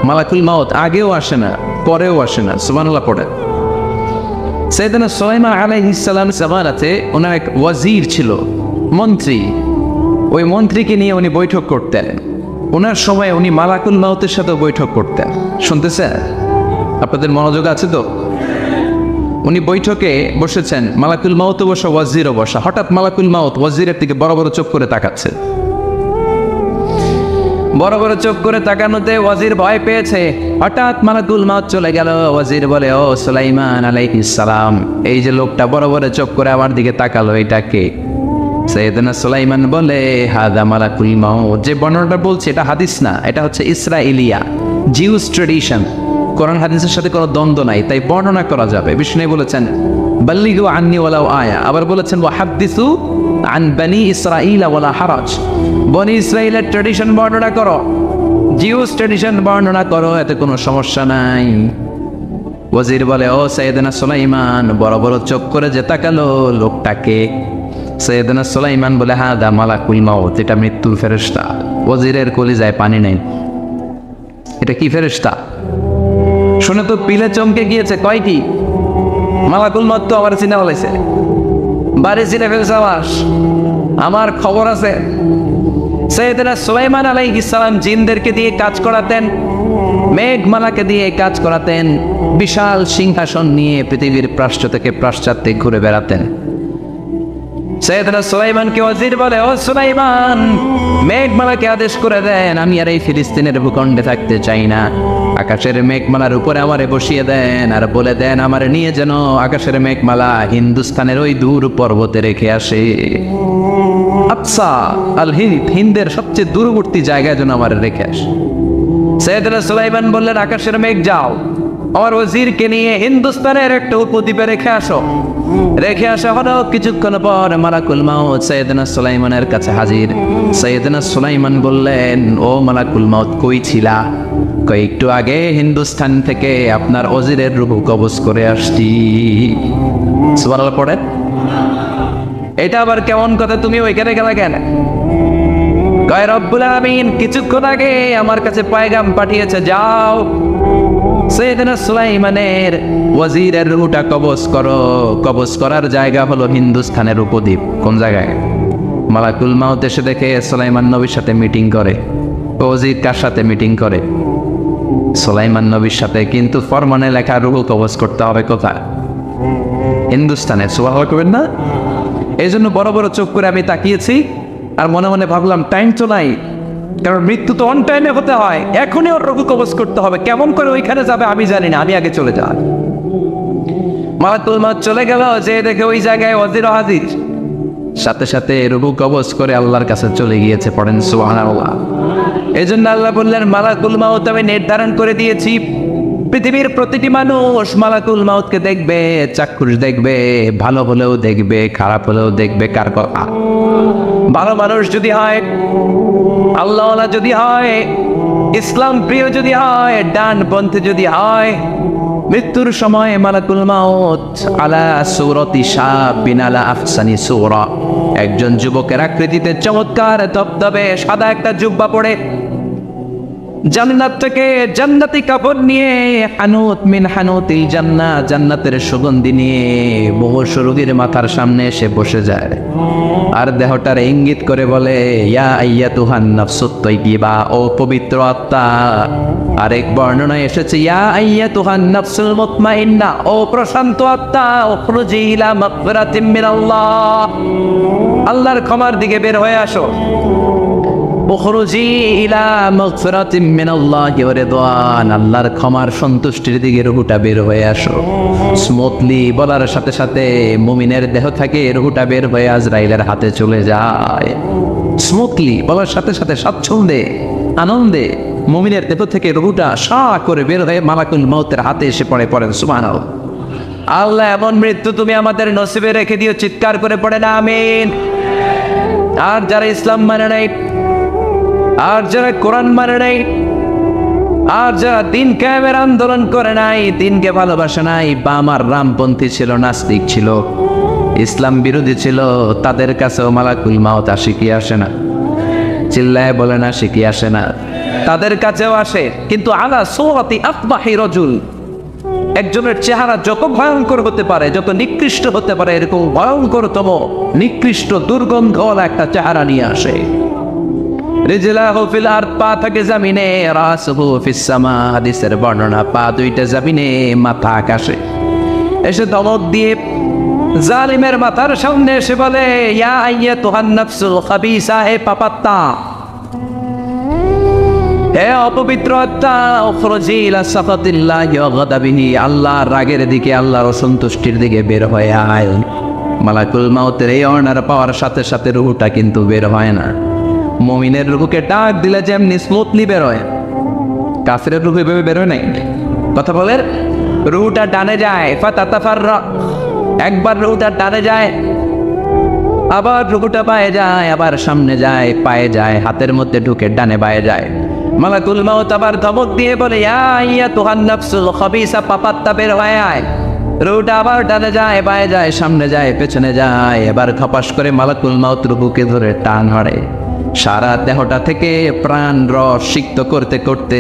মালাকুল মাউত আগেও আসে না, পরেও আসে না। সুবহানাল্লাহ পড়ে। সাইয়েদনা সুলাইমান আলাইহিস সালাম জামানাতে ওনার এক ওয়াজির ছিল, মন্ত্রী। ওই মন্ত্রীকে নিয়ে উনি বৈঠক করতেন। ওনার সময় উনি মালাকুল মাউতের সাথে বৈঠক করতেন। শুনতেছেন? আপনাদের মনোযোগ আছে তো? উনি বৈঠকে বসেছেন, মালাকুল মাউতও বসা, ওয়াজিরও বসা। হঠাৎ মালাকুল মাউত ওয়াজিরের দিকে বড় বড় চোখ করে তাকাচ্ছে। বড় বড় চোখ করে তাকানোতে ওয়াজির ভয় পেয়েছে। হঠাৎ মালাকুল মাউত চলে গেল। ওয়াজির বলে, ও সুলাইমান আলাইহিস সালাম, এই যে লোকটা বড় বড় চোখ করে আমার দিকে তাকালো, এটা কে? সাইয়েদনা সুলাইমান বলে, হাদা মালাকুল মাউত। যে বর্ণনাটা বলছে এটা হাদিস না, এটা হচ্ছে ইসরাইলিয়া, জিউস ট্রেডিশন। কোরআন হাদিসের সাথে কোনো দ্বন্দ্ব নাই, তাই বর্ণনা করা যাবে। বিষ্ণু বলেছেন, বাল্লিগু আন্নি ওয়ালাউ আয়া। আবার বলেছেন, ওয়া হাদ্দিসু আন বনি ইসরাঈল ওয়ালা হারাজ। বনি ইসরাইলের ট্রেডিশন বর্ণনা করো, জিউস ট্রেডিশন বর্ণনা করো, এতে কোনো সমস্যা নাই। ওয়াজির বলে, ও সাইয়েদনা সুলাইমান, বড় বড় চোখ করে যে তাকালো লোকটাকে? সাইয়েদনা সুলাইমান বলে, হাদা মালাকুল মাউত, এটা মৃত্যুর ফেরেশতা। ওয়াজিরের কলিজায় পানি নেই। এটা কি ফেরেশতা? শুনে তো পিলে চমকে গিয়েছে। কয় কি? মালাকুল মাউত তো আমার চিনা বলেছে, বাড়ি চিনে ফেলছে আমার খবর আছে। সাইয়েদনা সুলাইমান আলাইহিস সালাম জিনদেরকে দিয়ে কাজ করাতেন, মেঘমালাকে দিয়ে কাজ করাতেন, বিশাল সিংহাসন নিয়ে পৃথিবীর প্রাচ্য থেকে পাশ্চাত্যে ঘুরে বেড়াতেন। সাইয়েদনা সুলাইমানকে ওয়াজির বলে, ও সুলাইমান, মেঘমালাকে আদেশ করে দেন, আমি আর এই ফিলিস্তিনের ভূখণ্ডে থাকতে চাই না। আকাশের মেঘমালার উপরে আমারে বসিয়ে দেন, আর বলে দেন আমারে নিয়ে যেন আকাশের মেঘমালা হিন্দুস্তানের ওই দূর পর্বতে রেখে আসে। আকসা আল হিন্দ, হিন্দের সবচেয়ে দূরবর্তী জায়গায় যেন আমারে রেখে আসে। সাইয়েদনা সুলাইমান বললেন, আকাশের মেঘ যাও, আমার ওয়াজিরকে নিয়ে হিন্দুস্তানের একটা উপদ্বীপে রেখে আসো। রেখে আসা হলো। কিছুক্ষণ পর মালাকুল মাউত সাইয়েদনা সুলাইমানের কাছে হাজির। সাইয়েদনা সুলাইমান বললেন, ও মালাকুল মাউত, কই ছিলা? কই, একটু আগে হিন্দুস্তান থেকে আপনার ওয়াজিরের রূহ কবজ করে আসছি। সুবহানাল্লাহ পড়েন। এটা আবার কেমন কথা? তুমি ওইখানে গেলা কেন? কয়, রব্বুল আলামিন কিছুক্ষণ আগে আমার কাছে পয়গাম পাঠিয়েছে, যাও সাইয়েদনা সুলাইমানের ওয়াজিরের রূহটা কবজ করো। কবজ করার জায়গা হলো হিন্দুস্তানের উপদ্বীপ। কোন জায়গায়? মালাকুল মাউত এসে দেখে সুলাইমান নবীর সাথে মিটিং করে। ওয়াজির কার সাথে মিটিং করে? সুলাইমান নবীর সাথে। কিন্তু ফরমানে লেখা রূহ কবজ করতে হবে কোথায়? হিন্দুস্তানে। সুবহানাল্লাহ করবেন না? এই জন্য বড় বড় চোখ করে আমি তাকিয়েছি, আর মনে মনে ভাবলাম টাইম তো নাই, কারণ মৃত্যু তো অন টাইমে হতে হয়, এখনই ওর রঘু কবজ করতে হবে। কেমন করে ওইখানে যাবে আমি জানি না, আমি আগে চলে যাই। মালাকুল মউত চলে গেল, যে দেখে ওই জায়গায় ওয়াজির হাজির, সাথে সাথে রঘু কবজ করে আল্লাহর কাছে চলে গিয়েছে। পড়েন সুবহানাল্লাহ। এই জন্য আল্লাহ বললেন মালাকুল মউত আমি নির্ধারণ করে দিয়েছি, পৃথিবীর প্রতিটি মানুষ মালাকুল মউতকে দেখবে, চাক্ষুষ দেখবে, ভালো হলেও দেখবে, খারাপ হলেও দেখবে। কার কথা? ভালো মানুষ যদি হয়, আল্লাহওয়ালা যদি হয়, ইসলাম প্রিয় যদি হয়, ডানপন্থী যদি হয়, মৃত্যুর সময় মালাকুল মউত আলা সূরাতি শাবিন আলা আহসানি সূরা, একজন যুবকের আকৃতিতে চমৎকার ধবধবে সাদা একটা জুব্বা পরে, জান্নাত থেকে জান্নাতি কাপড় নিয়ে, হানুত মিন হানুতিল জান্নাহ, জান্নাতের সুগন্ধি নিয়ে মুমূর্ষু রোগীর মাথার সামনে এসে বসে যায় আর দেহটার ইঙ্গিত করে বলে, ইয়া আইয়াতুহান নাফসুত তাইয়্যিবা, ও পবিত্র আত্মা। আরেক বর্ণনায় এসেছে ইয়া আইয়াতুহান নাফসুল মুতমাইন্না, ও প্রশান্ত আত্মা, উখরুজি ইলা মাগফিরাতিম মিনাল্লাহ, আল্লাহর ক্ষমার দিকে বের হয়ে আসো। উখরুজি ইলা মাগফিরাতিম মিনাল্লাহি ওয়া রিদওয়ান, আল্লাহর ক্ষমার সন্তুষ্টির দিকে রুহুটা বের হয়ে আসো। স্মুথলি বলার সাথে সাথে মুমিনের দেহ থেকে রুহুটা বের হয়ে আজরাইলের হাতে চলে যায়। স্মুথলি বলার সাথে সাথে স্বাচ্ছন্দ্যে আনন্দে মুমিনের দেহ থেকে রুহুটা সা করে বের হয়ে মালাকুল মউতের হাতে এসে পড়ে। পড়েন সুবহানাল্লাহ। আল্লাহ এমন মৃত্যু তুমি আমাদের নসিবে রেখে দিও, চিৎকার করে পড়েন আমিন। আর যারা ইসলাম মানে নাই, আর যারা কোরআন মানে নাই, আর যারা দিন কায়েমের আন্দোলন করে নাই, দিনকে ভালোবাসে নাই, বাম আর রামপন্থী ছিল, নাস্তিক ছিল, ইসলাম বিরোধী ছিল, তাদের কাছেও মালাকুল মউত আসে কি আসে না? চিল্লায় বলে না, আসে কি আসে না? তাদের কাছেও আসে, কিন্তু আলা সূরাতি আফবাহি রাজুল, একজনের চেহারা যত ভয়ঙ্কর হতে পারে, যত নিকৃষ্ট হতে পারে, এরকম ভয়ঙ্করতম নিকৃষ্ট দুর্গন্ধওয়ালা একটা চেহারা নিয়ে আসে। রিজলাহু ফিল আরদ, পা থাকে জমিনে, রাসুহু ফিস সামা, হাদিসের বর্ণনা পা দুইটা জমিনে, মাথা আকাশে। এসে ধমক দিয়ে জালিমের মাথার সামনে এসে বলে, ইয়া আইয়াতুহান নাফসুল খাবিসা, হে পাপাত্তা, হে অপবিত্র আত্মা, উখরুজি ইলা সাখাতিল্লাহি ওয়া গাদাবিহি, আল্লাহর রাগের দিকে, আল্লাহর অসন্তুষ্টির দিকে বের হয়ে আয়। মালাকুল মউতের এই অর্ডার পাওয়ার সাথে সাথে রূহটা কিন্তু বের হয় না। মুমিনের রূহকে ডাক দিলে যেমনি স্মুথলি বের হয়, কাফিরের রূহ এভাবে বের হয় নাই। কথা বলেন, রূহটা ডানে যায়, ফাতাতাফাররা, একবার রূহটা ডানে যায়, আবার রূহটা পায়ে যায়, আবার সামনে যায়, পায়ে যায়, হাতের মধ্যে ঢুকে ডানে বায়ে যায়। মালাকুল মউত আবার ধমক দিয়ে বলে, ইয়া আইয়াতুহান নাফসুল খাবিসা, পাপাত্তা বের হয়ে আয়। রূহটা আবার ডানে যায়, বায়ে যায়, সামনে যায়, পেছনে যায়। এবার খপাস করে মালাকুল মউত রূহকে ধরে টান মারে, সারা দেহটা থেকে প্রাণ রস সিক্ত করতে করতে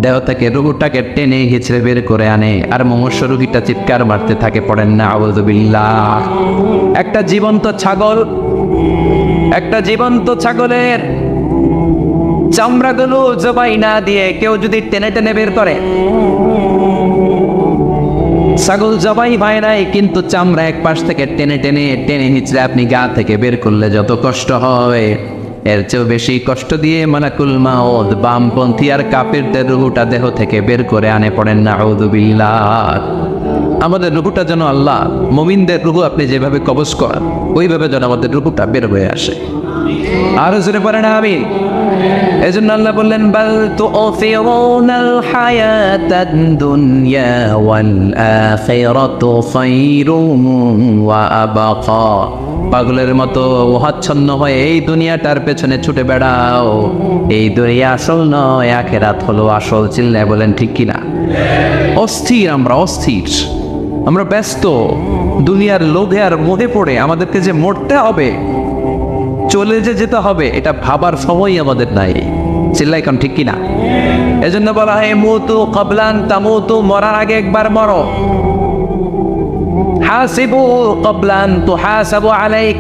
দেহ থেকে রূহটাকে টেনে হিচড়ে বের করে আনে। আর মুমূর্ষু রোগীটা চিৎকার মারতে থাকে। পড়েন না আউযু বিল্লাহ। একটা জীবন্ত ছাগল, একটা জীবন্ত ছাগলের চামড়াগুলো জবাই না দিয়ে কেউ যদি টেনে টেনে বের করে, ছাগল জবাই হয় নাই কিন্তু চামড়া এক পাশ থেকে টেনে টেনে টেনে হিচড়ে আপনি গা থেকে বের করলে যত কষ্ট হয়, এর চেয়েও বেশি কষ্ট দিয়ে মালাকুল মউত বামপন্থী আর কাফিরদের রূহটা দেহ থেকে বের করে আনে। পড়েন না আউযু বিল্লাহ। আমাদের রূহটা যেন আল্লাহ, মুমিনদের রূহ আপনি যেভাবে কবজ করেন, ওইভাবে যেন আমাদের রূহটা বের হয়ে আসে। আরো জোরে পড়েন আমিন। এজন্য আল্লাহ বললেন, বাল তু'থিরুনাল হায়াতাদ দুনিয়া ওয়াল আখিরাতু খায়রুম ওয়া আবকা। পাগলের মতো ওহাচ্ছন্ন হয়ে এই দুনিয়াটার পেছনে ছুটে বেড়াও, এই দুনিয়া আসল নয়, আখিরাত হলো আসল। চিল্লায় বলেন ঠিক কিনা? অস্থির আমরা, অস্থির আমরা, ব্যস্ত দুনিয়ার লোভে আর মোহে পড়ে আমাদেরকে যে মরতে হবে, চলে যে যেতে হবে, এটা ভাবার সময় আমাদের নাই। চিল্লাই কোন ঠিক কিনা? এজন্য বলা হয় মুতু ক্বাবলান তামুতু, মরার আগে একবার মরো। হাসিবু ক্বাবলান তুহাসাবু আলাইক,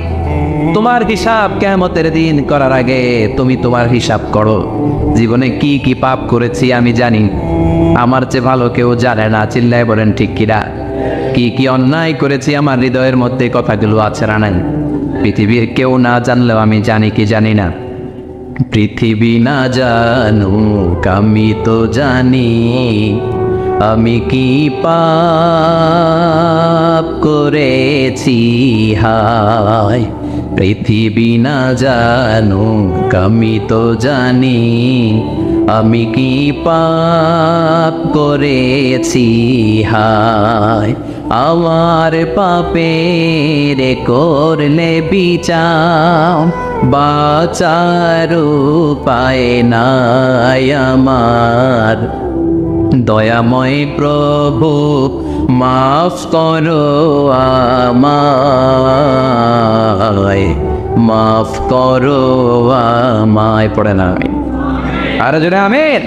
তোমার হিসাব কিয়ামতের দিন করার আগে তুমি তোমার হিসাব করো। জীবনে কি কি পাপ করেছি আমি জানি, আমার চেয়ে ভালো কেউ জানে না। চিল্লায় বলেন ঠিক কিনা? কি কি অন্যায় করেছি আমার হৃদয়ের মধ্যে কথাগুলো আছে না নাই? পৃথিবীর কেউ না জানলেও আমি জানি কি জানি না, পৃথিবী না জানুক আমি তো জানি, আমি কি পাপ করেছি হায়। পৃথিবী না জানুক আমি তো জানি, আমি কি পাপ করেছি হায়। আমার পাপের করলে বিচার, বাঁচার উপায় নাই আমার। দয়াময় প্রভু মাফ করো আমায়, মাফ করো আমায়। পড়ে না আমি আর জোরে আমিন।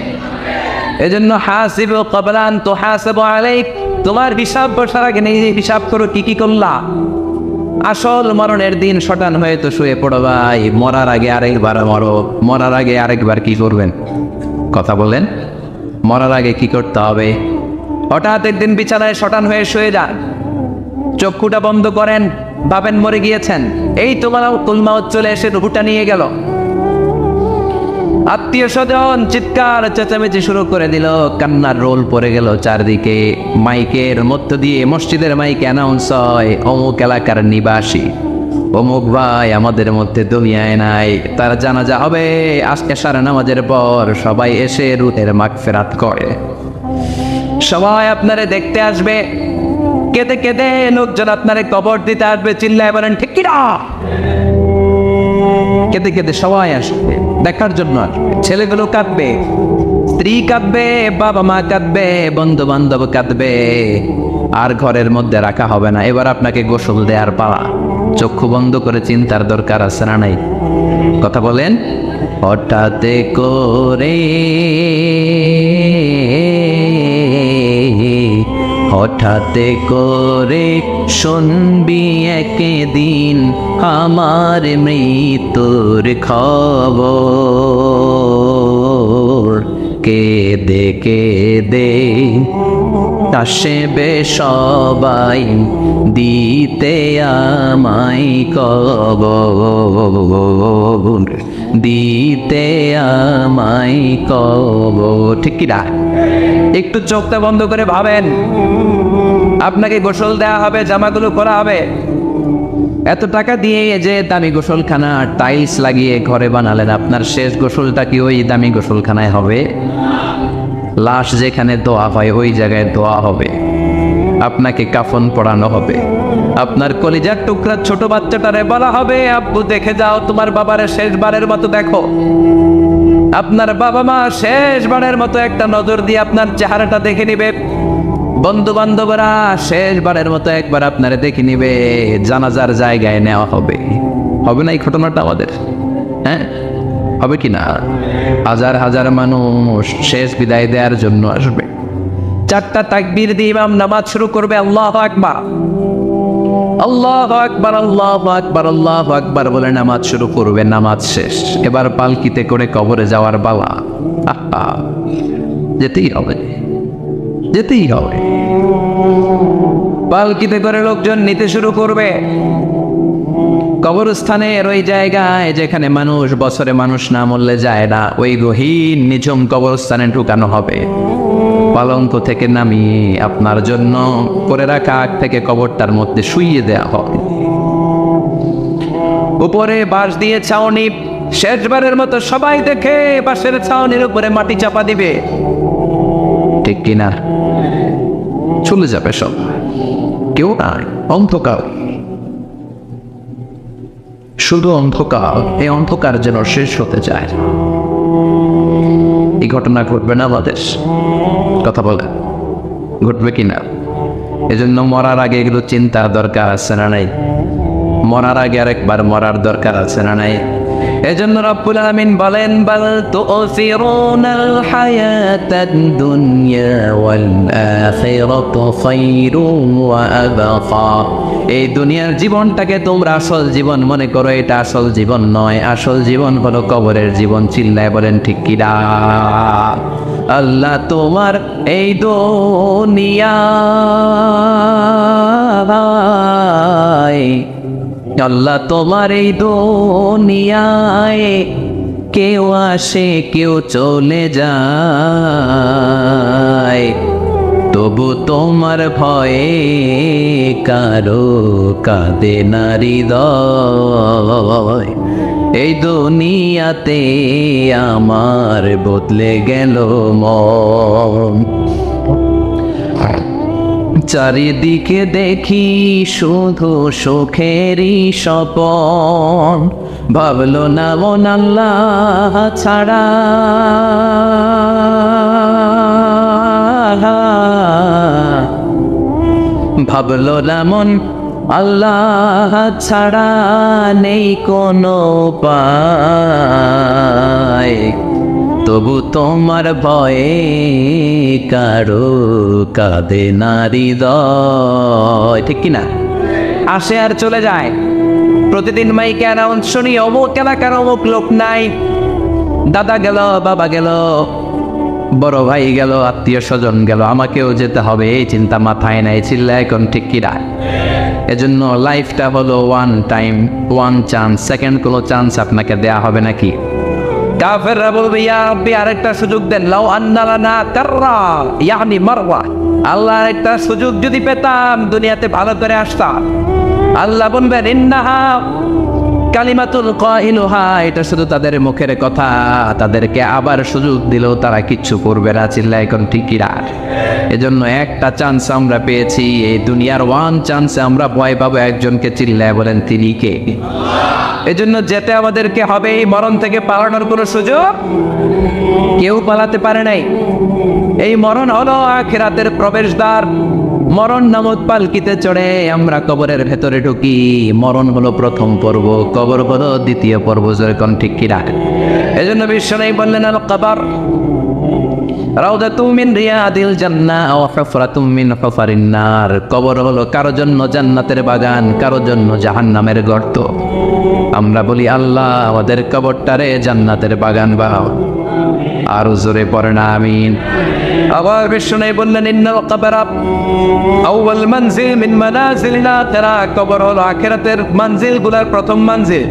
এজন্য হাসিবু ক্বাবলা আন তুহাসাবু আলাইক, তোমার হিসাব বসার আগে নিজে হিসাব করো কি কি করলা। আসল মরণের দিন শটান হয়ে তো শুয়ে পড়ো ভাই, মরার আগে আরেকবার মরো। মরার আগে আরেকবার কি করবেন কথা বলেন? মরার আগে কি করতে হবে? হঠাৎ একদিন বিছানায় শটান হয়ে শুয়ে যান, চক্ষুটা বন্ধ করেন, ভাবেন মরে গিয়েছেন। এই তোমার কুলমাউত চলে এসে রুহুটা নিয়ে গেল। আত্মীয় স্বজন চিৎকার চেঁচামেচি শুরু করে দিল, কান্নার রোল পড়ে গেল চারদিকে। মাইকের মধ্য দিয়ে, মসজিদের মাইকে অ্যানাউন্স হয়, অমুক এলাকার নিবাসী অমুক ভাই আমাদের মধ্যে দুনিয়ায় নাই, তার জানাজা হবে আজকে সারা নামাজের পর। সবাই এসে রুহের মাগফিরাত করে, সবাই আপনারে দেখতে আসবে, কেঁদে কেঁদে লোকজন আপনারে কবর দিতে আসবে। চিল্লায় বলেন ঠিক কি না? কেঁদে কেঁদে সবাই আসবে, দেখার জন্য আসবে। ছেলেগুলো কাঁদবে, স্ত্রী কাঁদবে, বাবা মা কাঁদবে, বন্ধু বান্ধব কাঁদবে। আর ঘরের মধ্যে রাখা হবে না। এবার আপনাকে গোসল দেওয়ার পালা। চক্ষু বন্ধ করে চিন্তার দরকার আছে না নাই? কথা বলেন। হঠাৎ করে, হঠাৎ করে শুনবি একদিন আমার মৃত্যুর খবর। কেঁদে কেঁদে আসবে সবাই দিতে আমায় কবর, দিতে আমায় কবর। ঠিক কি না? একটু চোখটা বন্ধ করে ভাবেন, আপনাকে গোসল দেওয়া হবে, জামাগুলো করা হবে। এত টাকা দিয়ে যে দামি গোসলখানা টাইলস লাগিয়ে ঘরে বানালেন, আপনার শেষ গোসলটা কি ওই দামি গোসলখানায় হবে? লাশ যেখানে দোয়া হয় ওই জায়গায় দোয়া হবে, আপনাকে কাফন পরানো হবে। আপনার কলিজার টুকরা ছোট বাচ্চাটারে বলা হবে, আব্বু দেখে যাও তোমার বাবারে শেষবারের মতো দেখো। আপনার বাবা মা শেষবারের মতো একটা নজর দিয়ে আপনার চেহারাটা দেখে নিবে। বন্ধু বান্ধবরা শেষবারের মতো একবার আপনারে দেখে নিবে। জানাজার জায়গায় নেওয়া হবে। হবে না এই ঘটনাটা আমাদের? হ্যাঁ, হবে কি না? হাজার হাজার মানুষ শেষ বিদায় দেওয়ার জন্য আসবে। চারটা তাকবীর দিয়ে ইমাম নামাজ শুরু করবে। আল্লাহু আকবার, আল্লাহু আকবার, আল্লাহু আকবার, আল্লাহু আকবার বলে নামাজ শুরু করবে। নামাজ শেষ। এবার পালকিতে করে কবরে যাওয়ার পালা। যেতেই হবে, যেতেই হবে। পালকিতে করে লোকজন নিতে শুরু করবে। কবরস্থানের ওই জায়গায় যেখানে মানুষ বছরে মানুষ না মরলে যায় না, ওই গহীন নিঝুম কবরস্থানে ঢুকানো হবে। পালঙ্ক থেকে নামিয়ে আপনার জন্য করে রাখা আগ থেকে কবরটার মধ্যে শুইয়ে দেয়া হবে। উপরে বাঁশ দিয়ে ছাউনি, শেষবারের মতো সবাই দেখে বাঁশের ছাউনির উপরে মাটি চাপা দিবে। ঠিক কিনা? চলে যাবে সব, কেউ নাই, অন্ধকার, শুধু অন্ধকার। এই অন্ধকার যেন শেষ হতে চায়। এই ঘটনা ঘটবে না আমাদের? কথা বলে ঘটবে কিনা? এজন্য মরার আগে এগুলো চিন্তার দরকার আছে না নাই? মরার আগে আরেকবার মরার দরকার আছে না নাই? এজন্য রব্বুল আলামিন বলেন, বাল তুসিরুনাল হায়াতাদ দুনিয়া ওয়াল আখিরাতু খায়রুন ওয়া আবকা। এই দুনিয়ার জীবনটাকে তোমরা আসল জীবন মনে করো, এটা আসল জীবন নয়। আসল জীবন হলো কবরের জীবন। চিল্লায় বলেন ঠিক কি না? আল্লাহ তোমার এই দুনিয়া আল্লাহ তোমার এই দুনিয়ায় কেউ আসে কেউ চলে যায়, তবু তোমার ভয়ে কারো কাঁদে না হৃদয়। এই দুনিয়াতে আমার বদলে গেল মন, চারিদিকে দেখি শুধু সুখেরই স্বপন, ভাবলো না মন আল্লাহ ছাড়া, ভাবলো না মন আল্লাহ ছাড়া নেই কোনো উপায়, তবু তোমার ভয়ে কারো কাঁদে না হৃদয়। ঠিক কিনা? আসে আর চলে যায়। প্রতিদিন মাইকে অ্যানাউন্স শুনি অমুক এলাকার অমুক লোক নাই, দাদা গেল, বাবা গেল, বড় ভাই গেল, আত্মীয় স্বজন গেল, আমাকেও যেতে হবে, এই চিন্তা মাথায় নাই। চিল্লা এখন ঠিক কিনা? এজন্য লাইফটা হলো one time, one chance, second কোনো চান্স আপনাকে দেয়া হবে নাকি? কাফেররা বলবে ইয়া রাব্বি আরেকটা সুযোগ দেন, লাউ আন্না লানা কাররা ইয়ানি মাররা, আল্লাহ আরেকটা সুযোগ যদি পেতাম দুনিয়াতে ভালো করে আসতাম। আল্লাহ বলবেন ইন্নাহা কালিমাতুল কাইলুহা, এটা শুধু তাদের মুখের কথা, তাদেরকে আবার সুযোগ দিলেও তারা কিচ্ছু করবে না। চিল্লা এখন ঠিকই না? এজন্য একটা চান্স আমরা পেয়েছি, এই দুনিয়ার ওয়ান চান্সে আমরা ভয় পাবো একজনকে। চিল্লায় বলেন তিনি কে? এজন্য যেতে আমাদেরকে হবে। এই মরণ থেকে পালানোর কোনো সুযোগ কেউ পালাতে পারে নাই। এই মরণ হলো আখিরাতের প্রবেশদ্বার। মরণ নামক পালকিতে চড়ে আমরা কবরের ভেতরে ঢুকি। মরণ হলো প্রথম পর্ব, কবর হলো দ্বিতীয় পর্ব। যেরকম ঠিক কিনা? এজন্য বিশ্বনবী বললেন আল কবর রাউদাতুম মিন রিয়াদিল জান্নাহ ওয়া হুফরাতুম মিন হুফারিন নার। কবর হলো কারো জন্য জান্নাতের বাগান, কারো জন্য জাহান্নামের গর্ত। আমরা বলি আল্লাহ আমাদের কবরটারে জান্নাতের বাগান বানাও। আর জোরে পড়েন আমিন। আবার বিশ্বনবী বললেন ইন্নাল কবরা আউয়াল মানজিল মিন মানাজিলিল আখিরা। কবর হলো আখিরাতের মানজিলগুলোর প্রথম মানজিল।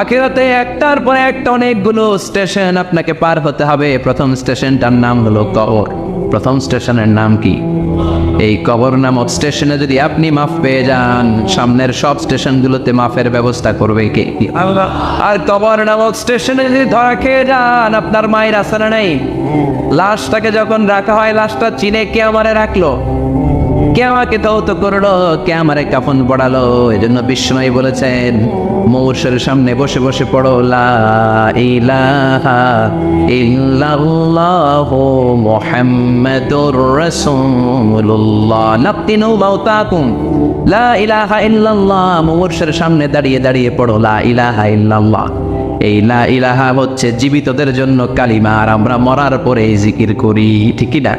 আখিরাতে একটার পর একটা অনেকগুলো স্টেশন আপনাকে পার হতে হবে। প্রথম স্টেশনটার নাম হলো কবর। প্রথম স্টেশনের নাম কি? এই কবর নামক স্টেশনে যদি আপনি মাফ পেয়ে যান, সামনের সব স্টেশনগুলোতে মাফের ব্যবস্থা করবে কে? আল্লাহ। আর কবর নামক স্টেশনে যদি ধরা খেয়ে যান, আপনার মায়ের আসানা নেই। লাশটাকে যখন রাখা হয়, লাশটা চিনে কে আমারে রাখলো, কে আমাকে ধৌত করলো, কে আমারে কাফন পড়ালো। এজন্য বিশ্বনবী বলেছেন মৌরশের সামনে বসে বসে পড়ো লা ইলাহা ইল্লাল্লাহু মুহাম্মাদুর রাসূলুল্লাহ নাক্তিনু মাউতাকুম। লা ইলাহা ইল্লাল্লাহ, মৌরশের সামনে দাঁড়িয়ে দাঁড়িয়ে পড়ো লা ইলাহা ইল্লাল্লাহ। এই লা ইলাহা হচ্ছে জীবিতদের জন্য কালিমা, আর আমরা মরার পরে এই জিকির করি। ঠিক কি না?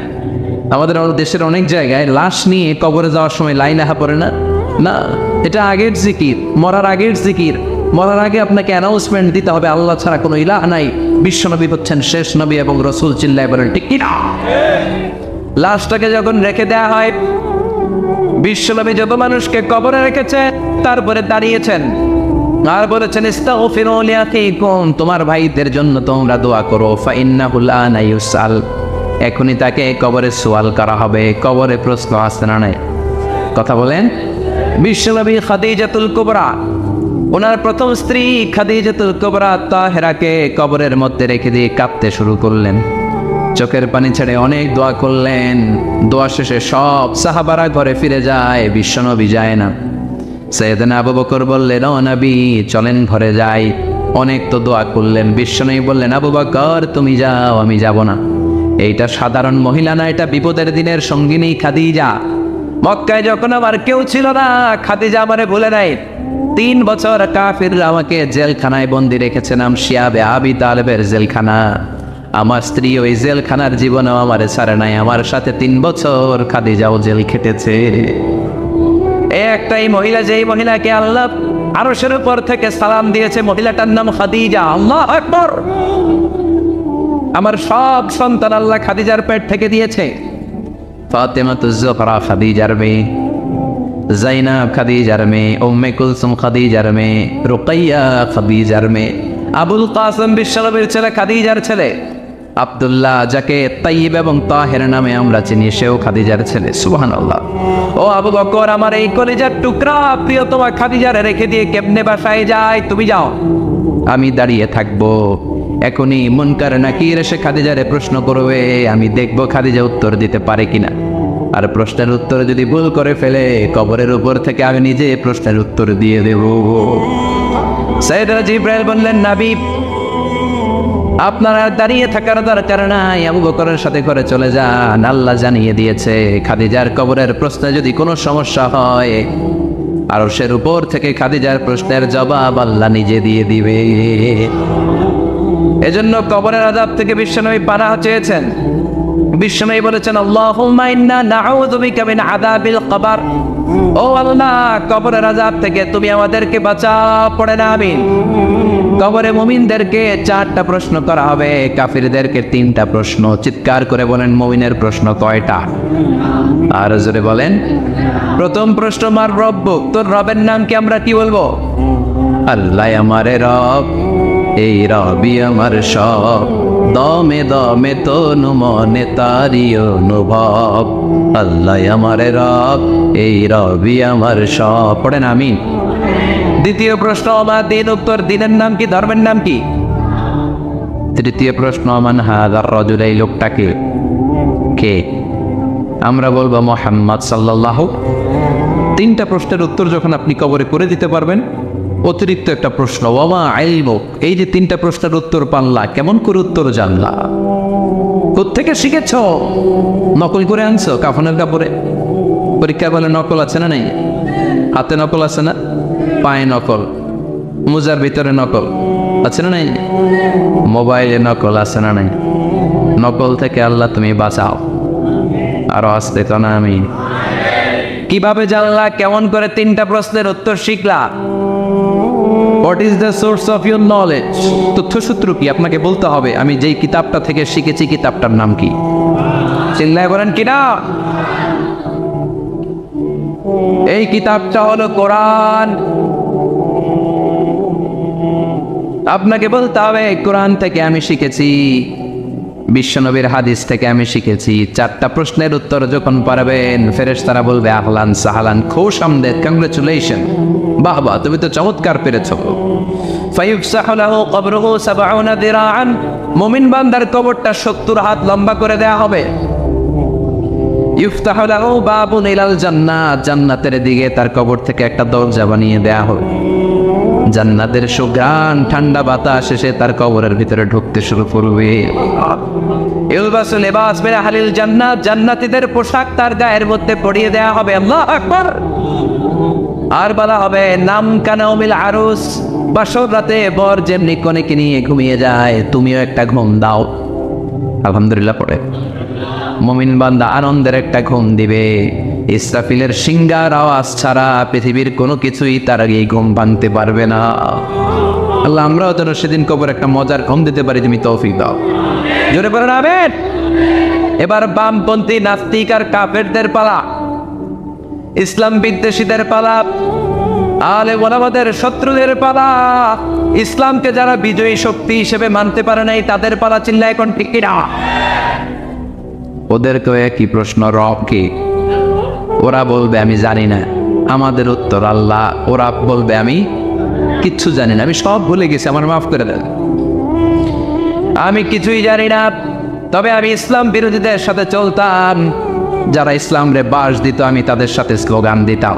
আমাদের দেশের অনেক জায়গায় লাশ নিয়ে কবরে যাওয়ার সময় লা ইলাহা পড়ে না। না, এটা আগের জিকির, মরার আগের জিকির। মরার আগে আপনাকে অ্যানাউন্সমেন্ট দিতে হবে আল্লাহ ছাড়া কোনো ইলাহ নাই, বিশ্বনবী হচ্ছেন শেষ নবী এবং রাসূল। চিল্লায় বলেন ঠিক কি না? লাশটাকে যখন রেখে দেয়া হয়, বিশ্বনবী যত মানুষকে কবরে রেখেছে তারপরে দাঁড়িয়েছেন আর বলেছেন ইস্তাগফিরু লিআখিকুম, তোমার ভাইদের জন্য তোমরা দোয়া করো। ফাইন্নাহু আনা ইউসাল, এখনই তাকে কবরে সওয়াল করা হবে। কবরে প্রশ্ন আসছে না নাই? কথা বলেন। বিশ্বনবী খাদিজাতুল কুবরা, ওনার প্রথম স্ত্রী খাদিজাতুল কুবরা তাহেরাকে কবরের মধ্যে রেখে দিয়ে কাঁদতে শুরু করলেন। চোখের পানি ছেড়ে অনেক দোয়া করলেন। দোয়া শেষে সব সাহাবারা ঘরে ফিরে যায়, বিশ্বনবী যায় না। সাইয়েদনা আবু বকর বললেন ও নবী চলেন ঘরে যাই। অনেক তো দোয়া করলেন। বিশ্বনবী বললেন আবু বকর তুমি যাও, আমি যাব না। এইটা সাধারণ মহিলা না, এটা বিপদের দিনের সঙ্গিনী খাদিজা। মক্কায় যখন আমার কেউ ছিল না, খাদিজা আমারে বলে নাই। 3 বছর কাফিররা আমাকে জেলখানায় বন্দি রেখেছে, নাম শিয়াবে আবি তালেবের জেলখানা। আমার স্ত্রী ওই জেলখানার জীবনেও আমারে ছাড়ে নাই। আমার সাথে 3 বছর খাদিজাও জেল খেটেছে। একটাই মহিলা, যেই মহিলাকে আল্লাহ আরশের উপর থেকে সালাম দিয়েছে, মহিলাটার নাম খাদিজা। আল্লাহু আকবার। আমার সব সন্তান আল্লাহ খাদিজার পেট থেকে দিয়েছে। ফাতেমাতুজ জোহরা খাদিজার মেয়ে। জাইনাব খাদিজার মেয়ে, উম্মে কুলসুম খাদিজার মেয়ে, রুকাইয়া খাদিজার মেয়ে, আবুল কাসেম বিশ্বনবীর ছেলে খাদিজার ছেলে, আব্দুল্লাহ যাকে তাইয়িব এবং তাহের নামে আমরা চিনি সেও খাদিজার ছেলে। সুবহানাল্লাহ। ও আবু বকর, আমার এই কলিজার টুকরা প্রিয়তমা খাদিজারে রেখে দিয়ে কেমনে বাসায় যায়? তুমি যাও, আমি দাঁড়িয়ে থাকবো। এখনই মুনকার নাকির এসে খাদিজারে প্রশ্ন করবে, আমি দেখবো খাদিজা উত্তর দিতে পারে কিনা। আর প্রশ্নের উত্তর যদি ভুল করে ফেলে, কবরের উপর থেকে আমি নিজে প্রশ্নের উত্তর দিয়ে দেব। সাইয়েদনা জিবরাইল বললেন, নবী আপনারা দাঁড়িয়ে থাকার দরকার নাই, আবু বকরের সাথে করে চলে যান। আল্লাহ জানিয়ে দিয়েছে খাদিজার কবরের প্রশ্নে যদি কোনো সমস্যা হয়, আরশের উপর থেকে খাদিজার প্রশ্নের জবাব আল্লাহ নিজে দিয়ে দিবে। এজন্য কবরের আযাব থেকে বিশ্বনবী পানাহ চেয়েছেন। বিশ্বনবী বলেছেন, আল্লাহুম্মা ইন্না নাউযু বিকা মিন আযাবিল কবর। ও আল্লাহ, কবরের আযাব থেকে তুমি আমাদেরকে বাঁচাও। পড়েন আমিন। কবরে মুমিনদেরকে 4টা প্রশ্ন করা হবে, কাফিরদেরকে 3টা প্রশ্ন। চিৎকার করে বলেন, মুমিনের প্রশ্ন কয়টা? আর জোরে বলেন। প্রথম প্রশ্ন, মার রব্বুক, তোর রবের নাম কি? আমরা কি বলবো? আল্লাহ আমারে রব, এই রবি আমার সব, দমে দমে তনু মনে তারি অনুভব। আল্লাহ আমারে রব, এই রবি আমার সব। পড়েন আমিন। দ্বিতীয় প্রশ্ন, আমার দিন, উত্তর দিনের নাম কি? ধর্মের নাম কি? তৃতীয় প্রশ্ন, মান হাযার রাজুল, এই লোকটাকে কে? আমরা বলবো মুহাম্মদ সাল্লাল্লাহু। 3টা প্রশ্নের উত্তর যখন আপনি কবরে করে দিতে পারবেন, অতিরিক্ত একটা প্রশ্ন, ওয়ামা ইলমুক, এই যে 3টা প্রশ্নের উত্তর পানলা, কেমন করে উত্তর জানলা? কোত্থেকে শিখেছ? নকল করে আনছো কাফনের কাপড়ে? পরীক্ষায় বলে নকল আছে না নাই? হাতে নকল আছে না? পায়ে নকল, মোজার ভিতরে নকল আছে না নাই? মোবাইলে নকল আছে না নাই? নকল থেকে আল্লাহ তুমি বাঁচাও। আরো আসতে তো না আমি। কিভাবে জানলা? কেমন করে 3টা প্রশ্নের উত্তর শিখলা? What is the source of your knowledge? তথ্যসূত্র কি? আপনাকে বলতে হবে আমি যেই কিতাবটা থেকে শিখেছি কিতাবটার নাম কি। চিল্লায় বলেন কিনা? এই কিতাবটা হলো কোরআন। আপনাকে বলতে হবে কোরআন থেকে আমি শিখেছি, বিশ্বনবীর হাদিস থেকে আমি শিখেছি। 4টা প্রশ্নের উত্তর যখন পারবেন, ফেরেশতারা বলবে আহলান সাহলান, খুশ আমদেদ, কংগ্রেচুলেশন, বাহ বাহ, তুমি তো চমৎকার পেরেছো। ফায়ুফসাহু লাহু কবরুহু 70 দিরাআন, মুমিন বান্দার কবরটা 70 হাত লম্বা করে দেয়া হবে। ইফতাহু লাহু বাবুন ইলাল জান্নাত, জান্নাতের দিকে তার কবর থেকে একটা দরজা বানিয়ে দেয়া হবে। জান্নাতের সুঘ্রাণ ঠান্ডা বাতাস এসে তার কবরের ভিতরে ঢুকতে শুরু করবে। ইলবাসু লিবাস মিন আহলিল জান্নাত, জান্নাতীদের পোশাক তার গায়ের মধ্যে পরিয়ে দেয়া হবে। আল্লাহু আকবার। আর বলা হবে, নাম কানাউমিল আরুস, বাসর রাতে বর যেমনি কনেকে নিয়ে ঘুমিয়ে যায়, তুমিও একটা ঘুম দাও। আলহামদুলিল্লাহ পড়ে মুমিন বান্দা আনন্দের একটা ঘুম দিবে। ইসরাফিলের সিংগার আওয়াজ ছাড়া পৃথিবীর কোনো কিছুই তার আগে ঘুম ভাঙতে পারবে না। আল্লাহ আমরাও যেন সেদিন কবর একটা মজার ঘুম দিতে পারি, তুমি তৌফিক দাও। জোরে বলেন আমিন। এবার বামপন্থী নাস্তিক আর কাফেরদের পালা, ইসলাম বিদ্বেষীদের পালা, আলে ওলামাদের শত্রুদের পালা, ইসলামকে যারা বিজয়ী শক্তি হিসেবে মানতে পারে নাই তাদের পালা। চিল্লায় এখন ঠিক কিনা? ওদেরকেও একই প্রশ্ন, রব কি? ওরা বলবে আমি জানি না। আমাদের উত্তর আল্লাহ। ওরা বলবে আমি কিচ্ছু জানি না, আমি সব ভুলে গেছি, আমার মাফ করে দেন, আমি কিছুই জানি না। তবে আমি ইসলাম বিরোধীদের সাথে চলতাম, যারা ইসলাম রে বাস দিত আমি তাদের সাথে স্লোগান দিতাম।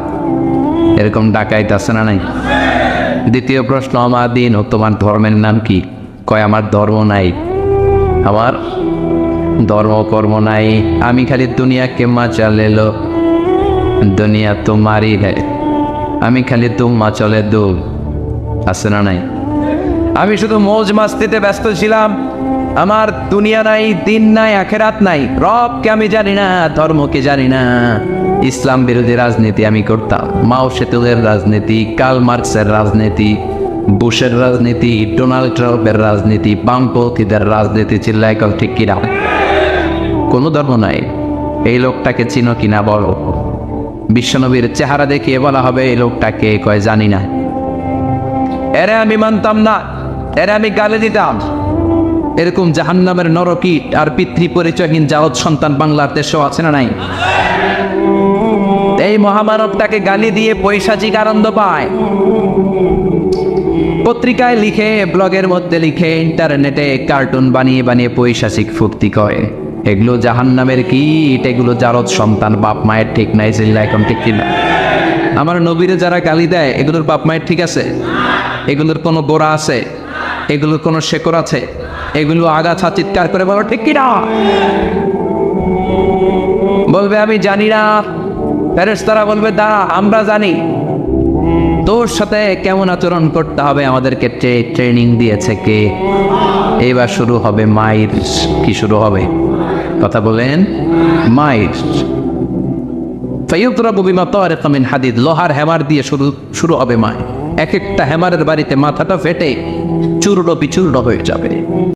এরকম ডাকাইত আছে না নাই? দ্বিতীয় প্রশ্ন, আমার দিন ও তোমার ধর্মের নাম কি? কয় আমার ধর্ম নাই, আমার ধর্ম কর্ম নাই, আমি খালি দুনিয়াকে মাচালে লো, দুনিয়া তোমারই है, আমি খালি তুম্মা চলে দূর। আছে না নাই? আমি শুধু মৌজ মাস্তিতে ব্যস্ত ছিলাম, আমার দুনিয়া নাই, দিন নাই, আখেরাত নাই, রবকে আমি জানি না, ধর্মকে জানি না। ইসলাম বিরোধী রাজনীতি আমি করতাম, মাও সেতুলের রাজনীতি, কার্ল মার্কসের রাজনীতি, বুশের রাজনীতি, ডোনাল্ড ট্রাম্পের রাজনীতি, বামপন্থীদের রাজনীতি। চিল্লায় কল ঠিক কিনা? কোনো ধর্ম নাই। এই লোকটাকে চিনো কিনা বলো? বিশ্বনবীর চেহারা দেখিয়ে বলা হবে এই লোকটাকে, কয় জানি না। এরে আমি মানতাম না, এরে আমি গালি দিতাম। এরকম জাহান্নামের নরকীট আর পিতৃ পরিচয়হীন জাওদ সন্তান বাংলার দেশেও আছে না নাই? এই মহামানবটাকে গালি দিয়ে পৈশাচিক আনন্দ পায়। পত্রিকায় লিখে, ব্লগের মধ্যে লিখে, ইন্টারনেটে কার্টুন বানিয়ে বানিয়ে পৈশাচিক ফুর্তি করে। এগুলো জাহান্নামের কীট, এগুলো জারদ সন্তান, বাপ মায়ের ঠিক নাই। জিল্লা এখন ঠিক কিনা? আমার নবীরে যারা গালি দেয়, এগুলোর বাপ মায়ের ঠিক আছে? এগুলোর কোনো গোড়া আছে? এগুলোর কোনো শেকড় আছে? এগুলো আগাছা চিৎকার করে বলো ঠিক কিনা? বলবে আমি জানি না। ফেরেশতারা বলবে দাঁড়া, আমরা জানি। তোর সাথে কেমন আচরণ করতে হবে আমাদেরকে ট্রেনিং দিয়েছে কে? এবার শুরু হবে মাইর। কি শুরু হবে? কথা বলেন। মাইর। ফায়ুতরাবু বিমা তারিকা মিন হাদিদ, লোহার হ্যামার দিয়ে শুরু হবে মাইর। এক একটা হ্যামারের বাড়িতে মাথাটা ফেটে চূর্ণ বিচূর্ণ হয়ে যাবে।